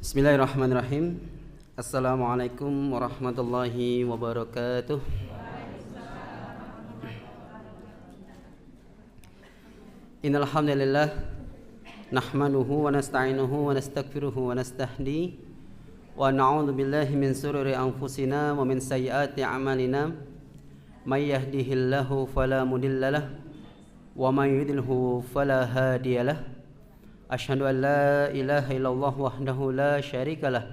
Bismillahirrahmanirrahim. Assalamualaikum warahmatullahi wabarakatuh. Innal hamdalillah nahmaduhu wa nasta'inuhu wa nastaghfiruhu wa nastahdi wa na'udzu billahi min shururi anfusina wa min sayyiati a'malina. May yahdihillahu fala mudhillalah wa may yudlilhu fala hadiyalah. Asyhadu an la ilaha illallah wahdahu la syarikalah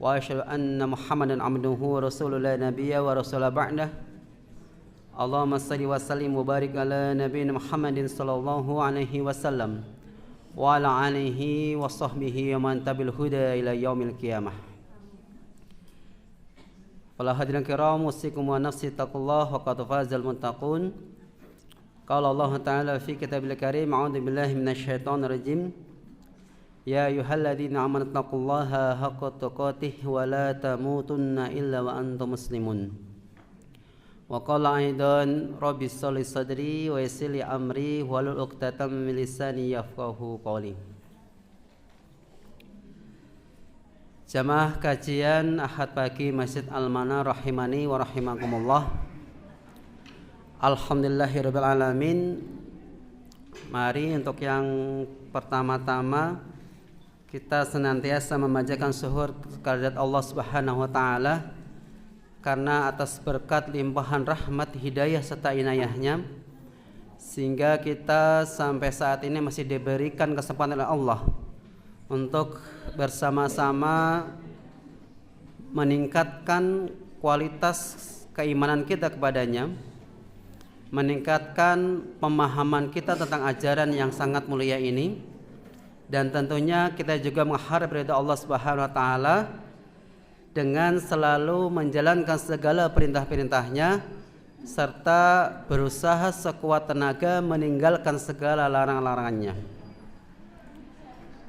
wa asyhadu anna Muhammadan abduhu wa rasuluhu la nabiyya wa rasula ba'dah. Allahumma shalli wa sallim wa barik ala nabiyyina Muhammadin sallallahu alaihi wasallam wa ala alihi wa sahbihi wa man tabi'al huda ila yaumil qiyamah. Para hadirin kiram, usikum wa nafsi taqullah wa qad fazal muttaqun. Qala Allah Ta'ala fi kitabil karim, a'udzu billahi minasyaitonir rajim. Ya ayyuhalladzina amanu taqullaha haqqa tuqatih wa la tamutunna illa wa antum muslimun. Wa qala aidan rabbi sholli sadri wa yassir li amri wahlul 'uqdatam min lisani yafqahu qawli. Jamaah kajian Ahad pagi Masjid Al-Mana rahimani wa rahimakumullah. Alhamdulillahirabbil alamin. Mari untuk yang pertama-tama kita senantiasa memanjatkan syukur kehadirat Allah Subhanahu wa taala karena atas berkat limpahan rahmat, hidayah serta inayahnya sehingga kita sampai saat ini masih diberikan kesempatan oleh Allah untuk bersama-sama meningkatkan kualitas keimanan kita kepadanya, meningkatkan pemahaman kita tentang ajaran yang sangat mulia ini, dan tentunya kita juga mengharap ridha Allah Subhanahu wa taala dengan selalu menjalankan segala perintah-perintahnya serta berusaha sekuat tenaga meninggalkan segala larang-larangannya.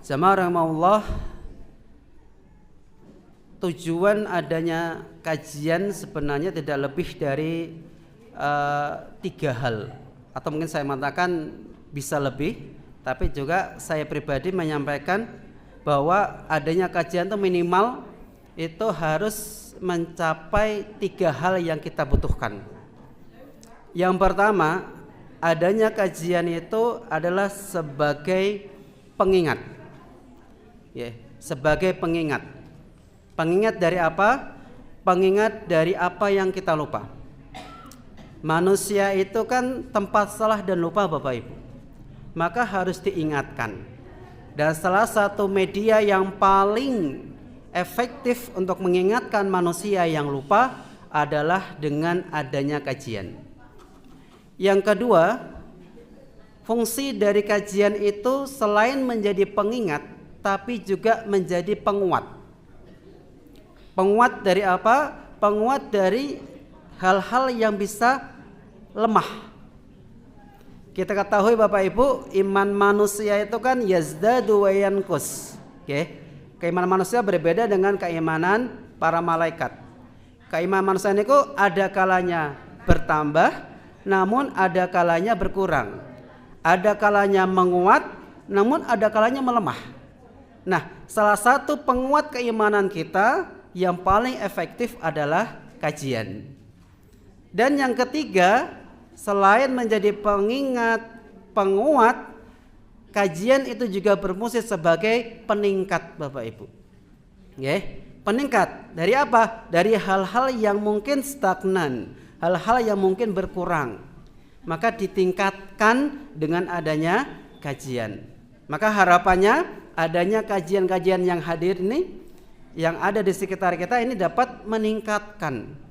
Jamaah rahimahullah, tujuan adanya kajian sebenarnya tidak lebih dari 3 hal, atau mungkin saya mengatakan bisa lebih, tapi juga saya pribadi menyampaikan bahwa adanya kajian itu minimal itu harus mencapai 3 hal yang kita butuhkan. Yang pertama, adanya kajian itu adalah sebagai pengingat, sebagai pengingat. Pengingat dari apa? Pengingat dari apa yang kita lupa. Manusia itu kan tempat salah dan lupa, Bapak Ibu. Maka harus diingatkan. Dan salah satu media yang paling efektif untuk mengingatkan manusia yang lupa adalah dengan adanya kajian. Yang kedua, fungsi dari kajian itu selain menjadi pengingat, tapi juga menjadi penguat. Penguat dari apa? Penguat dari hal-hal yang bisa lemah. Kita ketahui Bapak Ibu, iman manusia itu kan yazdadu wa yanqus. Keimanan manusia berbeda dengan keimanan para malaikat. Keimanan manusia itu ada kalanya bertambah, namun ada kalanya berkurang. Ada kalanya menguat, namun ada kalanya melemah. Nah, salah satu penguat keimanan kita yang paling efektif adalah kajian. Dan yang ketiga, selain menjadi pengingat, penguat, kajian itu juga berfungsi sebagai peningkat, Bapak Ibu. Peningkat dari apa? Dari hal-hal yang mungkin stagnan, hal-hal yang mungkin berkurang. Maka ditingkatkan dengan adanya kajian. Maka harapannya adanya kajian-kajian yang hadir ini, yang ada di sekitar kita ini dapat meningkatkan,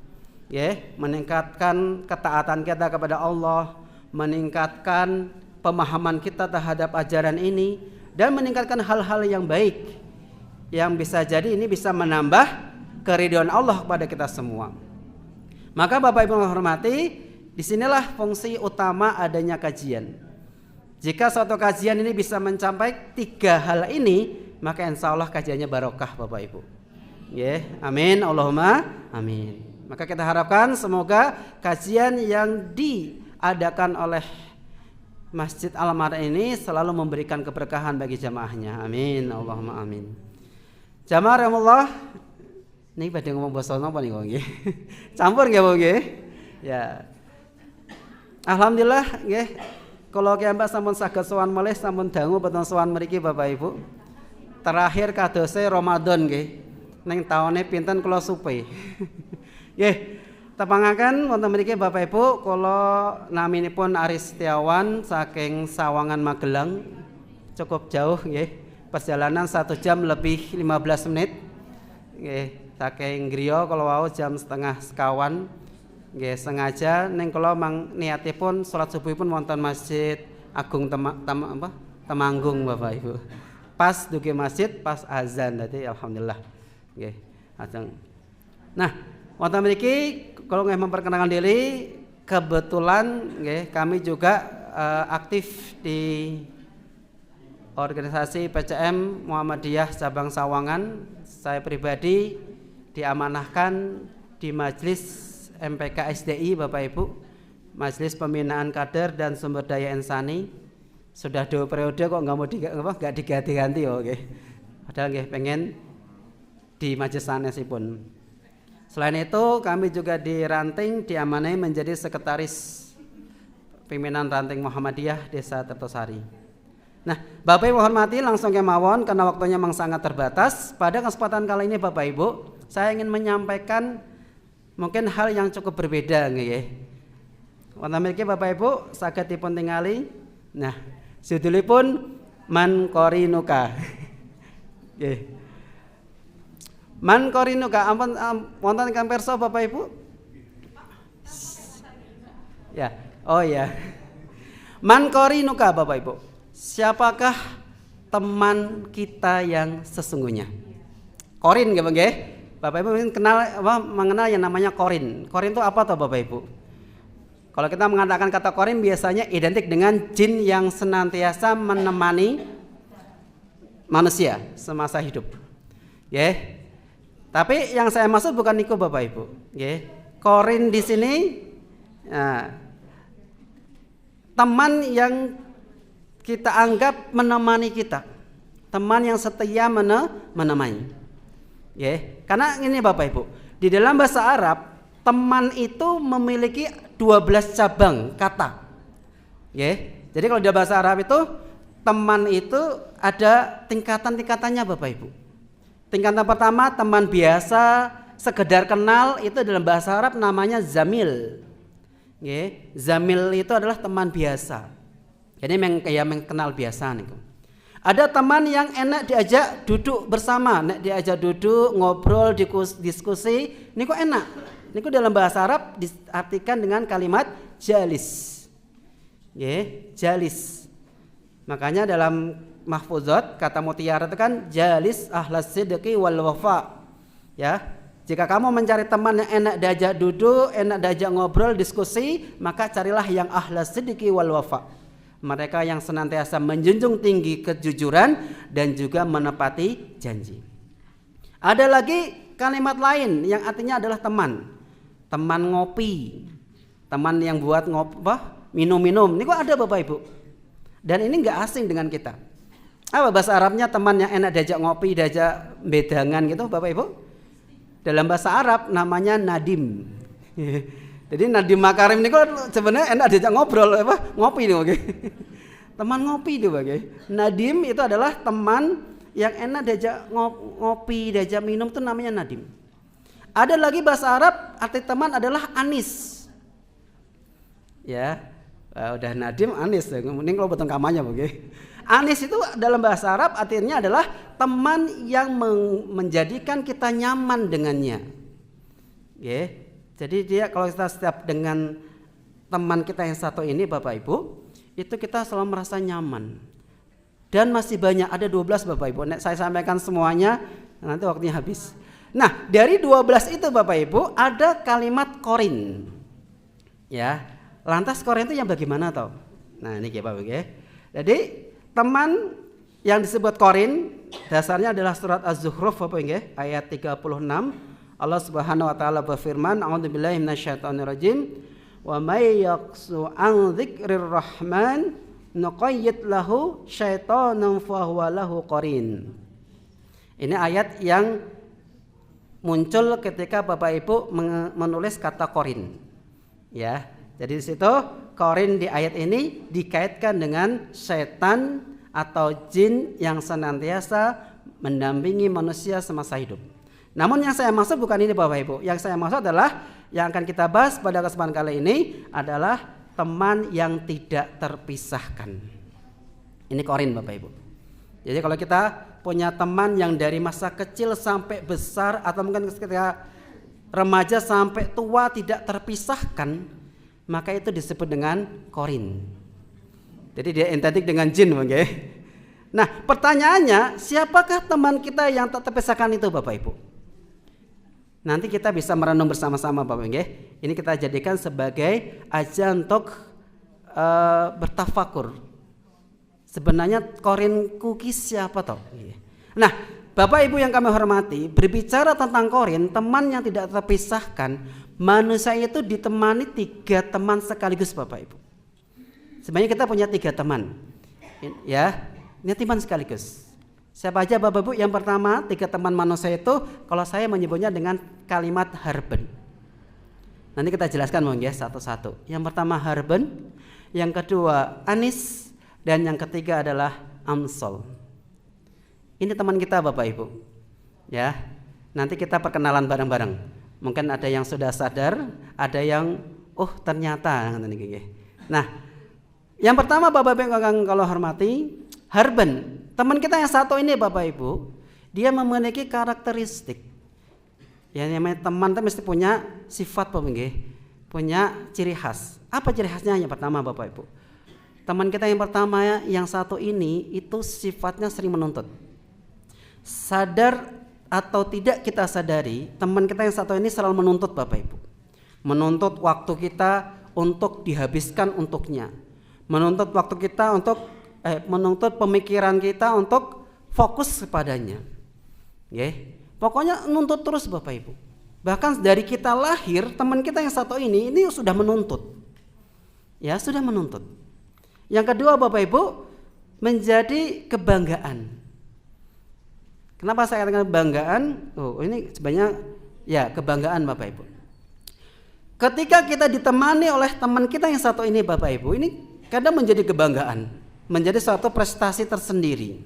meningkatkan ketaatan kita kepada Allah, meningkatkan pemahaman kita terhadap ajaran ini, dan meningkatkan hal-hal yang baik yang bisa jadi ini bisa menambah keridhaan Allah kepada kita semua. Maka Bapak Ibu yang hormati, disinilah fungsi utama adanya kajian. Jika suatu kajian ini bisa mencapai 3 hal ini, maka insya Allah kajiannya barokah, Bapak Ibu. Amin, Allahumma amin. Maka kita harapkan semoga kajian yang diadakan oleh Masjid Al-Mana ini selalu memberikan keberkahan bagi jamaahnya. Amin, Allahumma amin. Jamaah rahimahullah. Niki badhe ngomong basa napa niku nggih? Campur nggih, Bu nggih? Ya. Alhamdulillah nggih. Kula kiambak sampun saged sowan malih sampun dangu boten sowan mriki Bapak Ibu. Terakhir kadose Ramadan nggih. Ning taune pinten kula supe. Nggih. Tepangaken wonten mriki Bapak Ibu, kula naminipun Aris Setiawan saking Sawangan Magelang. Cukup jauh nggih. Perjalanan 1 jam lebih 15 menit. Nggih. Saking griya kala wau jam setengah sekawan nggih sengaja ning kula mang niatipun salat subuhipun wonten Masjid Agung Temanggung Bapak Ibu. Pas dugi masjid pas azan dadi alhamdulillah nggih ajeng. Nah, wonten mriki kula nggih memperkenalkan diri, kebetulan nggih kami juga aktif di organisasi PCM Muhammadiyah cabang Sawangan. Saya pribadi diamanahkan di Majelis MPK SDI Bapak Ibu, Majelis Pembinaan Kader dan Sumber Daya Insani. Sudah 2 periode kok nggak diganti-ganti oke. Padahal nggih pengen di majelis sanesipun. Selain itu kami juga diranting diamanai menjadi sekretaris pimpinan ranting Muhammadiyah Desa Tirtosari. Nah, Bapak Ibu hormati langsung kemawon karena waktunya memang sangat terbatas. Pada kesempatan kali ini Bapak Ibu, saya ingin menyampaikan mungkin hal yang cukup berbeda nggih. Wonten mriki Bapak Ibu saged dipun tingali. Nah, judulipun Man Qorinuka. Nggih. Man Qorinuka ampun wonten ingkang pirsa Bapak Ibu? Ya. Oh ya. Man Qorinuka Bapak Ibu. Siapakah teman kita yang sesungguhnya? Korin nggih, Bapak Ibu mungkin mengenal yang namanya korin. Korin itu apa toh Bapak Ibu? Kalau kita mengatakan kata korin biasanya identik dengan jin yang senantiasa menemani manusia semasa hidup. Nggih. Tapi yang saya maksud bukan niku Bapak Ibu. Nggih. Korin di sini teman yang kita anggap menemani kita, teman yang setia menemani. Ya, karena ini Bapak Ibu, di dalam bahasa Arab teman itu memiliki 12 cabang kata. Ya, jadi kalau di bahasa Arab itu teman itu ada tingkatan-tingkatannya Bapak Ibu. Tingkatan pertama teman biasa, sekedar kenal, itu dalam bahasa Arab namanya zamil. Ya, zamil itu adalah teman biasa. Jadi kayak kenal biasa nih. Ada teman yang enak diajak duduk bersama, enak diajak duduk, ngobrol, diskusi, ini kok enak. Ini kok dalam bahasa Arab diartikan dengan kalimat jalis. Jalis. Makanya dalam mahfuzat kata mutiara itu kan jalis ahlas sidqi wal wafa. Ya. Jika kamu mencari teman yang enak diajak duduk, enak diajak ngobrol, diskusi, maka carilah yang ahlas sidqi wal wafa. Mereka yang senantiasa menjunjung tinggi kejujuran dan juga menepati janji. Ada lagi kalimat lain yang artinya adalah teman. Teman ngopi. Teman yang buat minum-minum. Ini kok ada Bapak Ibu. Dan ini enggak asing dengan kita. Apa bahasa Arabnya teman yang enak diajak ngopi, diajak bedangan gitu Bapak Ibu? Dalam bahasa Arab namanya nadim. Jadi Nadiem Makarim ini kok sebenarnya enak diajak ngobrol ngopi nih oke. Teman ngopi nih oke. Nadim itu adalah teman yang enak diajak ngopi, diajak minum itu namanya nadim. Ada lagi bahasa Arab arti teman adalah anis. Ya, udah nadim anis. Mending kalau betul kamarnya oke. Anis itu dalam bahasa Arab artinya adalah teman yang menjadikan kita nyaman dengannya. Ya. Jadi dia kalau kita setiap dengan teman kita yang satu ini Bapak Ibu, itu kita selalu merasa nyaman. Dan masih banyak, ada 12 Bapak Ibu. Saya sampaikan semuanya, nanti waktunya habis. Nah, dari 12 itu Bapak Ibu, ada kalimat korin. Ya, lantas korin itu yang bagaimana toh? Nah, ini Bapak Ibu ya. Jadi, teman yang disebut korin, dasarnya adalah surat Az-Zukhruf Bapak Ibu ya, ayat 36. Allah Subhanahu wa taala berfirman, "A'udzubillahi minasyaitonirrajim. Wa may yaqsu an dzikrir rahman nuqayyid lahu syaitanan fa huwa lahu qarin." Ini ayat yang muncul ketika Bapak Ibu menulis kata korin. Ya, jadi di situ korin di ayat ini dikaitkan dengan setan atau jin yang senantiasa mendampingi manusia semasa hidup. Namun yang saya maksud bukan ini Bapak Ibu. Yang saya maksud adalah yang akan kita bahas pada kesempatan kali ini adalah teman yang tidak terpisahkan. Ini korin Bapak Ibu. Jadi kalau kita punya teman yang dari masa kecil sampai besar atau mungkin ketika remaja sampai tua tidak terpisahkan, maka itu disebut dengan korin. Jadi dia identik dengan jin, okay? Nah, pertanyaannya, siapakah teman kita yang tak terpisahkan itu Bapak Ibu? Nanti kita bisa merenung bersama-sama Bapak Ibu. Ini kita jadikan sebagai ajan untuk bertafakur. Sebenarnya korin kukis siapa toh? Nah, Bapak Ibu yang kami hormati, berbicara tentang korin, teman yang tidak terpisahkan, manusia itu ditemani 3 teman sekaligus Bapak Ibu. Sebenarnya kita punya 3 teman. Ya, ini teman sekaligus. Siapa aja Bapak Ibu? Yang pertama, 3 teman manusia itu kalau saya menyebutnya dengan kalimat harben. Nanti kita jelaskan mungkin ya satu-satu. Yang pertama harben, yang kedua anis, dan yang ketiga adalah amsol. Ini teman kita Bapak Ibu. Ya. Nanti kita perkenalan bareng-bareng. Mungkin ada yang sudah sadar, ada yang ternyata. Nah, yang pertama Bapak Ibu yang kalau hormati, harben. Teman kita yang satu ini Bapak Ibu, dia memiliki karakteristik. Yang namanya teman itu mesti punya sifat Bapak Ibu, punya ciri khas. Apa ciri khasnya? Yang pertama Bapak Ibu, teman kita yang pertama yang satu ini itu sifatnya sering menuntut. Sadar atau tidak kita sadari, teman kita yang satu ini selalu menuntut Bapak Ibu. Menuntut waktu kita untuk dihabiskan untuknya. Menuntut waktu kita untuk menuntut pemikiran kita untuk fokus kepadanya. Pokoknya nuntut terus Bapak Ibu. Bahkan dari kita lahir, teman kita yang satu ini sudah menuntut. Ya, sudah menuntut. Yang kedua Bapak Ibu, menjadi kebanggaan. Kenapa saya katakan kebanggaan? Ini sebenarnya ya kebanggaan Bapak Ibu. Ketika kita ditemani oleh teman kita yang satu ini Bapak Ibu, ini kadang menjadi kebanggaan, menjadi suatu prestasi tersendiri.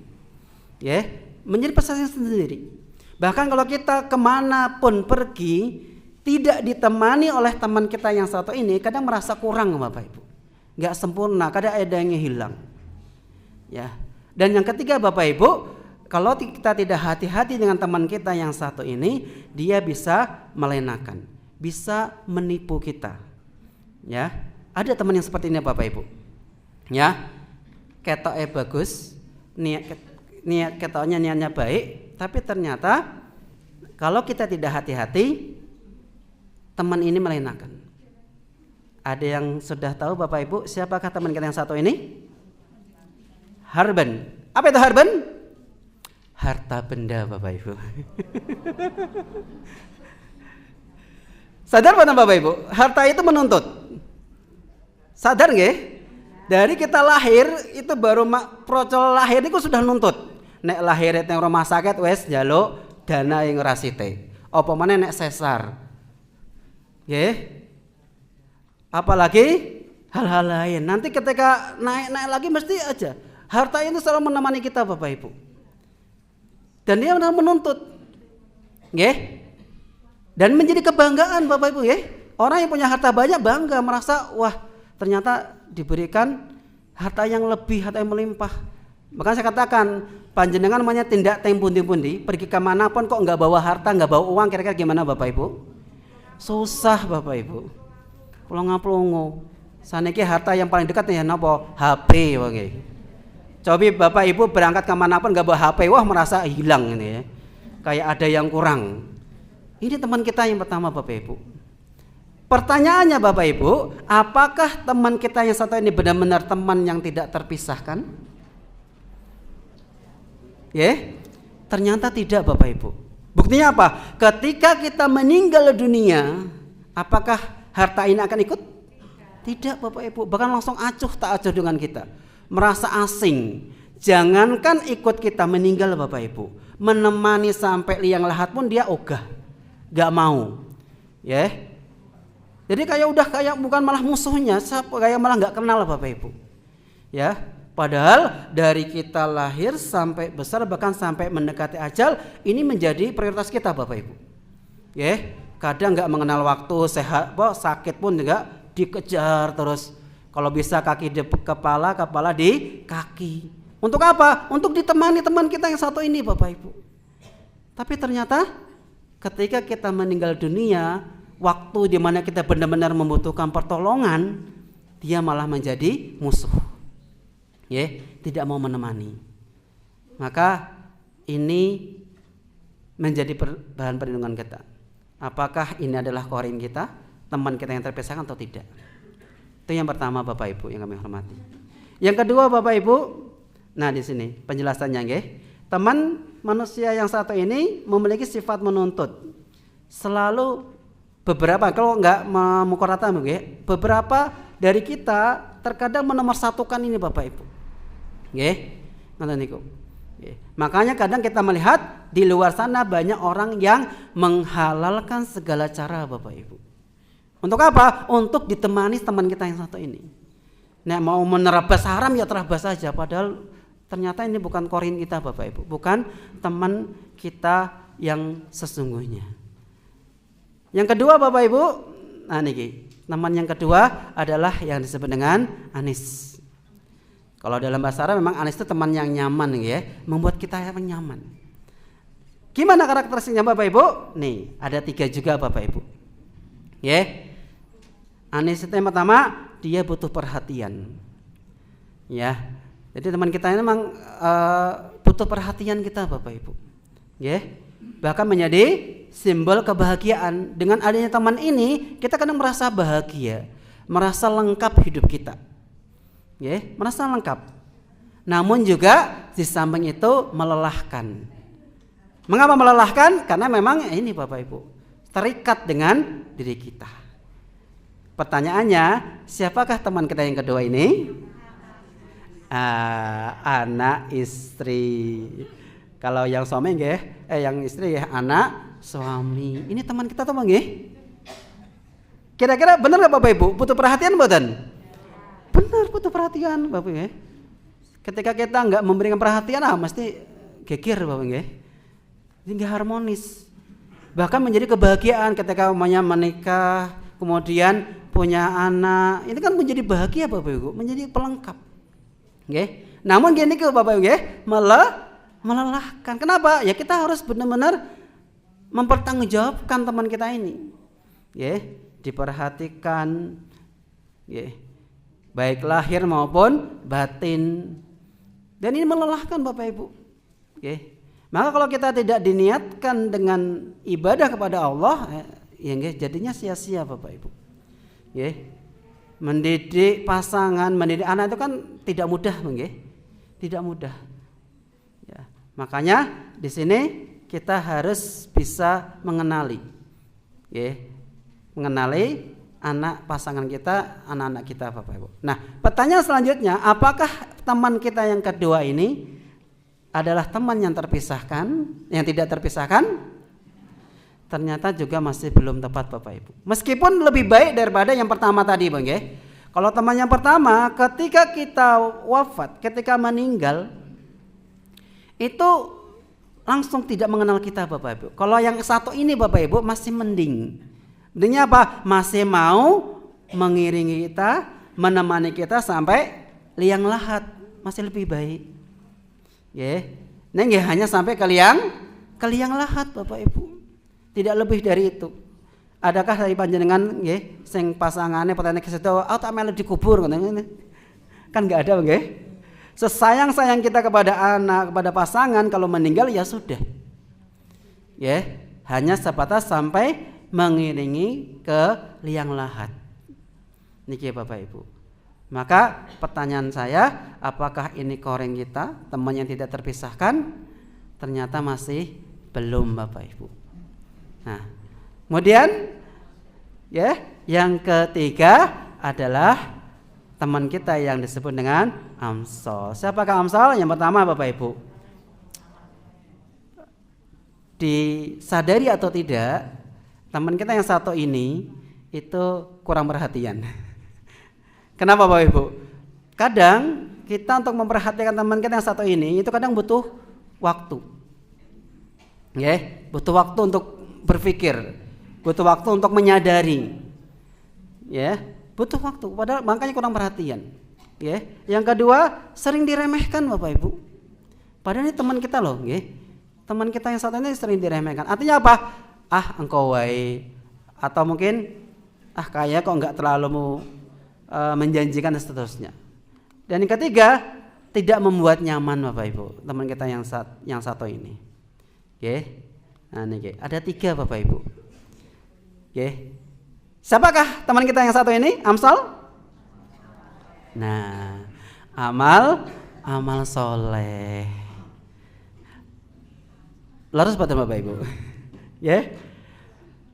Menjadi prestasi tersendiri. Bahkan kalau kita kemanapun pergi, tidak ditemani oleh teman kita yang satu ini, kadang merasa kurang Bapak Ibu. Gak sempurna, kadang ada yang hilang. Ya. Dan yang ketiga Bapak Ibu, kalau kita tidak hati-hati dengan teman kita yang satu ini, dia bisa melenakan, bisa menipu kita. Ya, ada teman yang seperti ini Bapak Ibu. Ya, ketoknya bagus, niat ketoknya niatnya baik, tapi ternyata kalau kita tidak hati-hati, teman ini melenakan. Ada yang sudah tahu Bapak Ibu siapakah teman kita yang satu ini? Harben. Apa itu harben? Harta benda Bapak Ibu. Sadar pada Bapak Ibu, harta itu menuntut. Sadar nggih? Dari kita lahir itu baru procol lahir itu sudah nuntut. Nek lahir teng rumah sakit wes njaluk dana yang rasite. Apa meneh nek sesar. Nggih. Apalagi hal-hal lain. Nanti ketika naik-naik lagi mesti aja harta itu selalu menemani kita Bapak Ibu. Dan dia menuntut. Nggih. Dan menjadi kebanggaan Bapak Ibu nggih. Orang yang punya harta banyak bangga, merasa wah ternyata diberikan harta yang lebih, harta yang melimpah. Maka saya katakan panjenengan namanya tindak teng pundi-pundi, pergi kemanapun kok nggak bawa harta, nggak bawa uang, kira-kira gimana Bapak Ibu? Susah Bapak Ibu. Plongo-plongo. Saniki harta yang paling dekat ya napa? HP wae. Coba Bapak Ibu berangkat kemanapun nggak bawa HP, wah merasa hilang ini ya. Kayak ada yang kurang. Ini teman kita yang pertama Bapak Ibu. Pertanyaannya Bapak Ibu, apakah teman kita yang satu ini benar-benar teman yang tidak terpisahkan? Ternyata tidak Bapak Ibu. Buktinya apa? Ketika kita meninggal dunia, apakah harta ini akan ikut? Tidak Bapak Ibu, bahkan langsung acuh tak acuh dengan kita. Merasa asing. Jangankan ikut kita meninggal Bapak Ibu, menemani sampai liang lahat pun dia ogah, gak mau. Ya. Jadi kayak bukan malah musuhnya, kayak malah gak kenal Bapak Ibu. Ya. Padahal dari kita lahir sampai besar bahkan sampai mendekati ajal, ini menjadi prioritas kita Bapak Ibu. Ya. Kadang gak mengenal waktu, sehat, sakit pun juga dikejar terus. Kalau bisa kaki di kepala, kepala di kaki. Untuk apa? Untuk ditemani teman kita yang satu ini Bapak Ibu. Tapi ternyata ketika kita meninggal dunia, waktu di mana kita benar-benar membutuhkan pertolongan, dia malah menjadi musuh. Ya, tidak mau menemani. Maka ini menjadi bahan perlindungan kita. Apakah ini adalah korin kita, teman kita yang terpisahkan atau tidak? Itu yang pertama Bapak Ibu yang kami hormati. Yang kedua Bapak Ibu, nah di sini penjelasannya nggih. Teman manusia yang satu ini memiliki sifat menuntut. Selalu beberapa, kalau enggak memukul rata nggih, beberapa dari kita terkadang menomorsatukan ini Bapak Ibu. Nggih. Ngoten niku. Makanya kadang kita melihat di luar sana banyak orang yang menghalalkan segala cara Bapak Ibu. Untuk apa? Untuk ditemani teman kita yang satu ini. Nek mau menerabas haram ya terabas saja, padahal ternyata ini bukan korin kita Bapak Ibu, bukan teman kita yang sesungguhnya. Yang kedua Bapak Ibu, nah niki, teman yang kedua adalah yang disebut dengan anis. Kalau dalam bahasa Arab memang anis itu teman yang nyaman ya, membuat kita yang nyaman. Gimana karakteristiknya Bapak Ibu? Nih, ada 3 juga Bapak Ibu. Ya. Anis itu yang pertama, dia butuh perhatian. Ya. Jadi teman kita ini memang butuh perhatian kita Bapak Ibu. Ya. Bahkan menjadi simbol kebahagiaan. Dengan adanya teman ini, kita kadang merasa bahagia, merasa lengkap hidup kita. Ya, merasa lengkap. Namun juga di samping itu melelahkan. Mengapa melelahkan? Karena memang ini Bapak Ibu terikat dengan diri kita. Pertanyaannya, siapakah teman kita yang kedua ini? Anak istri. Kalau yang suami nggih, yang istri ya anak suami. Ini teman kita teman nggih? Kira-kira benar nggak Bapak Ibu? Butuh perhatian mboten? Benar, butuh perhatian Bapak nggih. Ketika kita nggak memberikan perhatian, mesti geger Bapak nggih. Ini nggak harmonis. Bahkan menjadi kebahagiaan ketika umumnya menikah, kemudian punya anak, ini kan menjadi bahagia Bapak Ibu, menjadi pelengkap. Nggih. Namun gini ke Bapak Ibu nggih, melelahkan. Kenapa? Ya kita harus benar-benar mempertanggungjawabkan teman kita ini. Nggih, diperhatikan. Nggih. Baik lahir maupun batin. Dan ini melelahkan Bapak Ibu. Nggih. Maka kalau kita tidak diniatkan dengan ibadah kepada Allah, ya nggih, jadinya sia-sia Bapak Ibu. Nggih. Mendidik pasangan, mendidik anak itu kan tidak mudah, nggih. Tidak mudah. Ya, makanya di sini kita harus bisa mengenali. Nggih. Mengenali anak pasangan kita, anak-anak kita Bapak Ibu. Nah, pertanyaan selanjutnya, apakah teman kita yang kedua ini adalah teman yang terpisahkan, yang tidak terpisahkan? Ternyata juga masih belum tepat Bapak Ibu. Meskipun lebih baik daripada yang pertama tadi Bang ya. Kalau teman yang pertama ketika kita wafat, ketika meninggal itu langsung tidak mengenal kita Bapak Ibu. Kalau yang satu ini Bapak Ibu masih mending. Mendingnya apa? Masih mau mengiringi kita, menemani kita sampai liang lahat, masih lebih baik. Ya. Nah, nggih hanya sampai ke liang lahat Bapak Ibu. Tidak lebih dari itu. Adakah dari panjenengan nggih sing pasangane pertanyaan ke situ, tak melu dikubur ngoten. Kan enggak ada nggih. Sesayang-sayang kita kepada anak, kepada pasangan kalau meninggal ya sudah. Ya, hanya sebatas sampai mengiringi ke liang lahat. Niki Bapak Ibu. Maka pertanyaan saya, apakah ini koreng kita, teman yang tidak terpisahkan? Ternyata masih belum Bapak Ibu. Nah, kemudian ya, yang ketiga adalah teman kita yang disebut dengan Amsal. Siapakah Amsal? Yang pertama Bapak Ibu, disadari atau tidak, teman kita yang satu ini itu kurang perhatian. Kenapa Bapak Ibu? Kadang kita untuk memperhatikan teman kita yang satu ini itu kadang butuh waktu. Butuh waktu untuk berpikir, butuh waktu untuk menyadari. Butuh waktu, padahal makanya kurang perhatian. Yang kedua, sering diremehkan Bapak Ibu. Padahal ini teman kita loh, teman kita yang satu ini sering diremehkan. Artinya apa? Engkau wae, atau mungkin kayak kok nggak terlalu menjanjikan dan seterusnya. Dan yang ketiga, tidak membuat nyaman Bapak Ibu teman kita yang satu ini. Nah ini ada 3 Bapak Ibu. Siapakah teman kita yang satu ini? Amsal? Nah, amal soleh. Laras pada Bapak Ibu.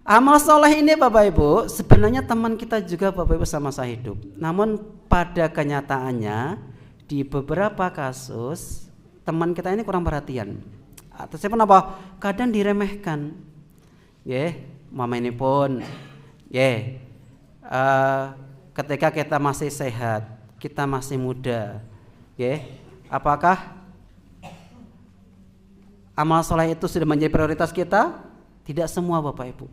Amal soleh ini Bapak Ibu sebenarnya teman kita juga Bapak Ibu sama-sama hidup. Namun pada kenyataannya di beberapa kasus teman kita ini kurang perhatian. Atau siapa apa? Kadang diremehkan. Mama ini pun ketika kita masih sehat, kita masih muda, apakah amal soleh itu sudah menjadi prioritas kita? Tidak semua Bapak Ibu.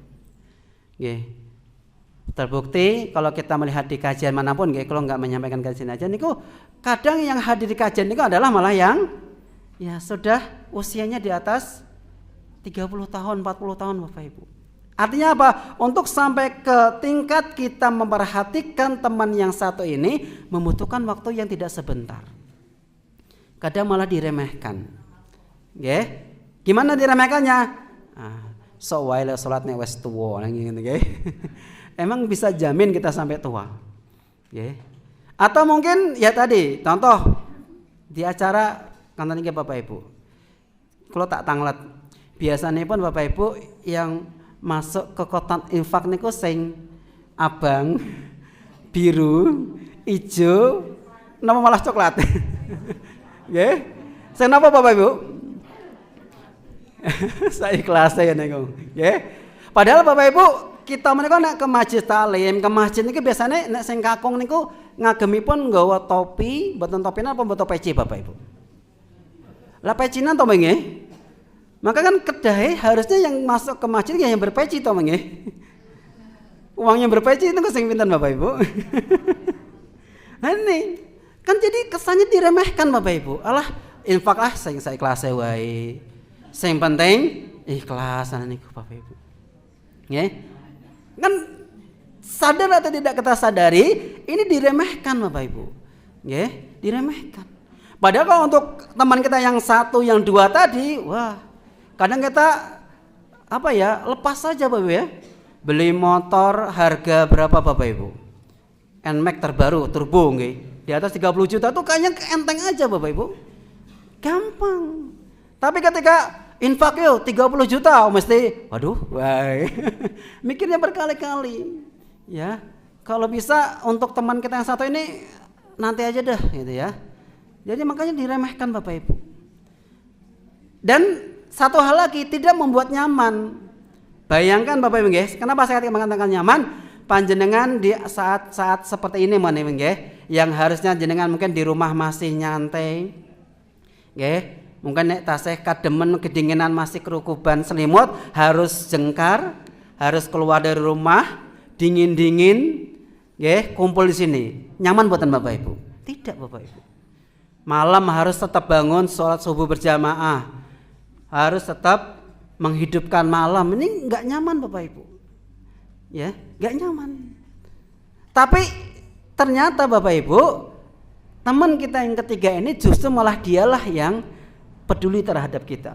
Terbukti kalau kita melihat di kajian manapun, kalau nggak menyampaikan kajian aja, niku kadang yang hadir di kajian niku adalah malah yang sudah usianya di atas 30 tahun, 40 tahun Bapak Ibu. Artinya apa? Untuk sampai ke tingkat kita memperhatikan teman yang satu ini membutuhkan waktu yang tidak sebentar. Kadang malah diremehkan. Gimana diremehkannya? Sok wae salatnya wis tuwa ngene Emang bisa jamin kita sampai tua? Atau mungkin tadi contoh di acara kantor Bapak Ibu. Kalau tak tanglet, biasanya pun Bapak Ibu yang masuk ke kotak infak niku sing abang, biru, ijo, nama malah coklat. Sing napa Bapak Ibu? Saya ikhlas ya niku. Padahal Bapak Ibu kita menika nek ke masjid taklim, ke masjid niku biasanya nek sing kakung niku ngagemipun nggawa topi, mboten topina apa mboten peci Bapak Ibu. Lah pecinan to nggih? Maka kan kedai harusnya yang masuk ke masjid yang berpeci to nggih. Uang yang berpeci itu sing pinten Bapak Ibu. Nah ini kan jadi kesannya diremehkan Bapak Ibu. Alah infak sing saikhlas wae. Sing penting ikhlas niku Bapak Ibu. Kan sadar atau tidak kita sadari ini diremehkan Bapak Ibu. Diremehkan. Padahal kalau untuk teman kita yang satu, yang dua tadi, kadang kita lepas saja Bapak Ibu beli motor harga berapa Bapak Ibu? NMAX terbaru turbo di atas 30 juta tuh kayaknya enteng aja Bapak Ibu. Gampang. Tapi ketika infak 30 juta mesti mikirnya berkali-kali. Kalau bisa untuk teman kita yang satu ini nanti aja dah gitu ya. Jadi makanya diremehkan Bapak Ibu. Dan satu hal lagi, tidak membuat nyaman. Bayangkan Bapak Ibu kenapa saya mengatakan nyaman? Panjenengan di saat seperti ini yang harusnya jenengan mungkin di rumah masih nyantai. Mungkin nek tasih kademen kedinginan masih kerukuban selimut, harus jengkar, harus keluar dari rumah, dingin-dingin, kumpul di sini. Nyaman buatan Bapak Ibu? Tidak Bapak Ibu. Malam harus tetap bangun sholat subuh berjamaah, harus tetap menghidupkan malam. Ini nggak nyaman Bapak Ibu, nggak nyaman. Tapi ternyata Bapak Ibu, teman kita yang ketiga ini justru malah dialah yang peduli terhadap kita.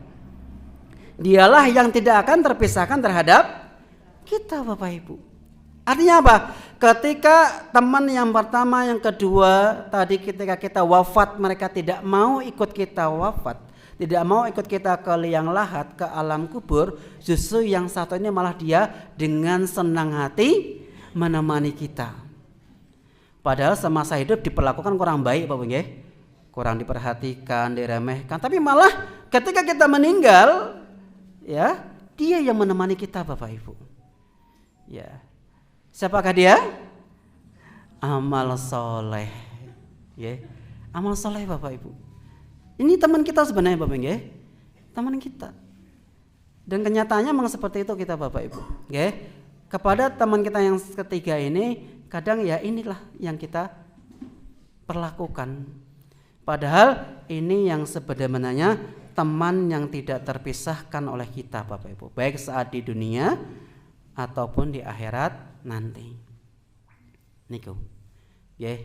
Dialah yang tidak akan terpisahkan terhadap kita Bapak Ibu. Artinya apa? Ketika teman yang pertama, yang kedua tadi ketika kita wafat, mereka tidak mau ikut kita wafat, tidak mau ikut kita ke liang lahat, ke alam kubur. Justru yang satu ini malah dia dengan senang hati menemani kita. Padahal semasa hidup diperlakukan kurang baik Bapak nggih. Kurang diperhatikan, diremehkan. Tapi malah ketika kita meninggal, ya, dia yang menemani kita Bapak Ibu. Ya. Siapakah dia? Amal soleh. Ya. Amal soleh Bapak Ibu. Ini teman kita sebenarnya Bapak nggih. Teman kita. Dan kenyataannya memang seperti itu kita Bapak Ibu. Nggih. Kepada teman kita yang ketiga ini kadang ya inilah yang kita perlakukan. Padahal ini yang sebenarnya teman yang tidak terpisahkan oleh kita Bapak Ibu, baik saat di dunia ataupun di akhirat nanti. Niku. Nggih.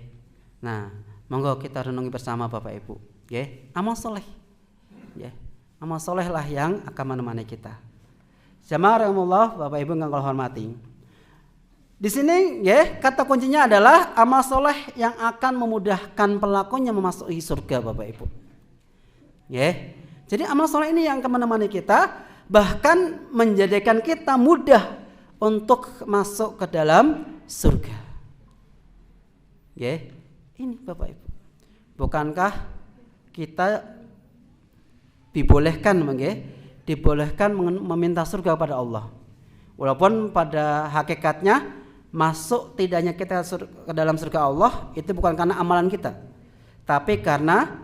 Nah, monggo kita renungi bersama Bapak Ibu. Nggih, amal soleh. Nggih. Amal soleh lah yang akan menemani kita. Jamaah rahimahullah, Bapak Ibu yang kula hormati. Di sini ya, kata kuncinya adalah amal soleh yang akan memudahkan pelakunya memasuki surga Bapak Ibu. Ya. Jadi amal soleh ini yang akan menemani kita, bahkan menjadikan kita mudah untuk masuk ke dalam surga. Ya. Ini Bapak Ibu. Bukankah kita dibolehkan meminta surga kepada Allah. Walaupun pada hakikatnya masuk tidaknya kita ke dalam surga Allah itu bukan karena amalan kita, tapi karena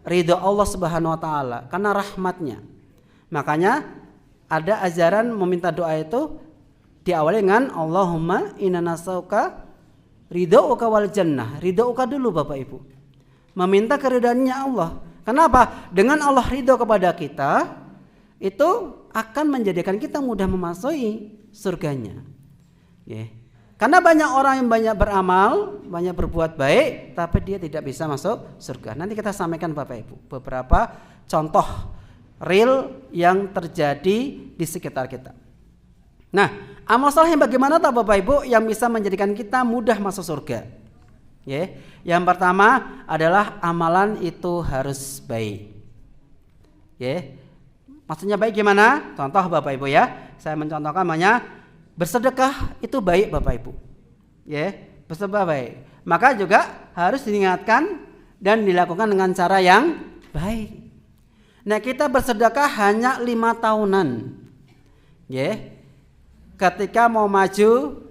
ridho Allah Subhanahu wa taala, karena rahmatnya. Makanya ada ajaran meminta doa itu diawali dengan Allahumma inna nas'aluka ridho'uka wal jannah. Ridho'uka dulu Bapak Ibu. Meminta keridhaannya Allah. Kenapa? Dengan Allah ridho kepada kita, itu akan menjadikan kita mudah memasuki surganya. Yeah. Karena banyak orang yang banyak beramal, banyak berbuat baik, tapi dia tidak bisa masuk surga. Nanti kita sampaikan Bapak Ibu beberapa contoh real yang terjadi di sekitar kita. Nah, amal saleh bagaimana tak Bapak Ibu yang bisa menjadikan kita mudah masuk surga? Yeah. Yang pertama adalah amalan itu harus baik. Yeah. Maksudnya baik gimana? Contoh Bapak Ibu ya. Saya mencontohkan namanya bersedekah itu baik Bapak Ibu. Ya, bersedekah baik. Maka juga harus diingatkan dan dilakukan dengan cara yang baik. Nah, kita bersedekah hanya 5 tahunan. Ya. Ketika mau maju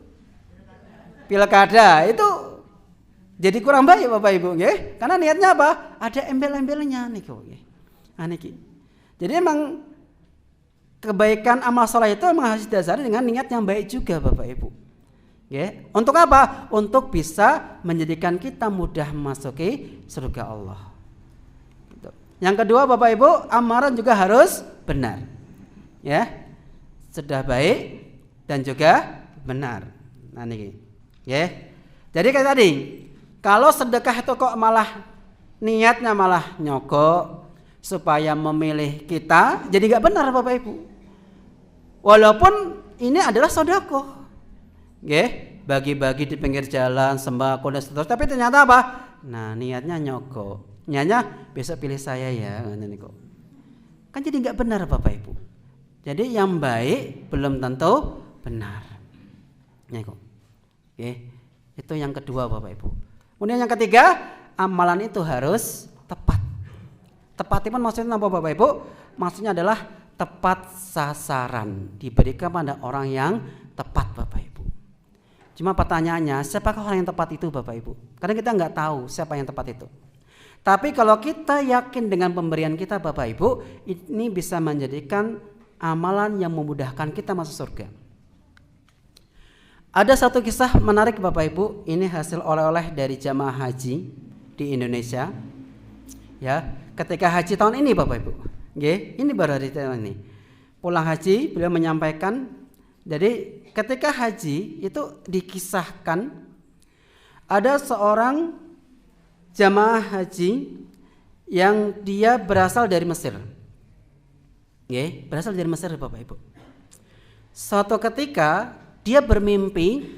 pilkada itu jadi kurang baik Bapak Ibu, ya. Karena niatnya apa? Ada embel-embelnya nih kok, ya. Niki. Jadi emang kebaikan amal soleh itu memang harus didasari dengan niat yang baik juga Bapak Ibu. Ya, untuk apa? Untuk bisa menjadikan kita mudah memasuki surga Allah. Gitu. Yang kedua Bapak Ibu, amalan juga harus benar. Ya, sudah baik dan juga benar. Nah ini, ya. Jadi kayak tadi, kalau sedekah itu kok malah niatnya malah nyogok supaya memilih kita, jadi nggak benar Bapak Ibu. Walaupun ini adalah sedekah, bagi-bagi di pinggir jalan, sembako dan seterusnya, tapi ternyata apa? Nah niatnya nyogok, niatnya besok pilih saya ya, kan jadi nggak benar Bapak Ibu. Jadi yang baik belum tentu benar. Itu yang kedua Bapak Ibu. Kemudian yang ketiga, amalan itu harus tepat. Tepat itu maksudnya apa Bapak Ibu? Maksudnya adalah tepat sasaran, diberikan pada orang yang tepat Bapak Ibu. Cuma pertanyaannya, siapakah orang yang tepat itu Bapak Ibu? Karena kita nggak tahu siapa yang tepat itu. Tapi kalau kita yakin dengan pemberian kita Bapak Ibu, ini bisa menjadikan amalan yang memudahkan kita masuk surga. Ada satu kisah menarik Bapak Ibu, ini hasil oleh-oleh dari jamaah haji di Indonesia. Ya, ketika haji tahun ini Bapak Ibu. Ini baru hari tahun ini. Pulang haji beliau menyampaikan, jadi ketika haji itu dikisahkan ada seorang jamaah haji yang dia berasal dari Mesir. Berasal dari Mesir Bapak Ibu. Suatu ketika dia bermimpi,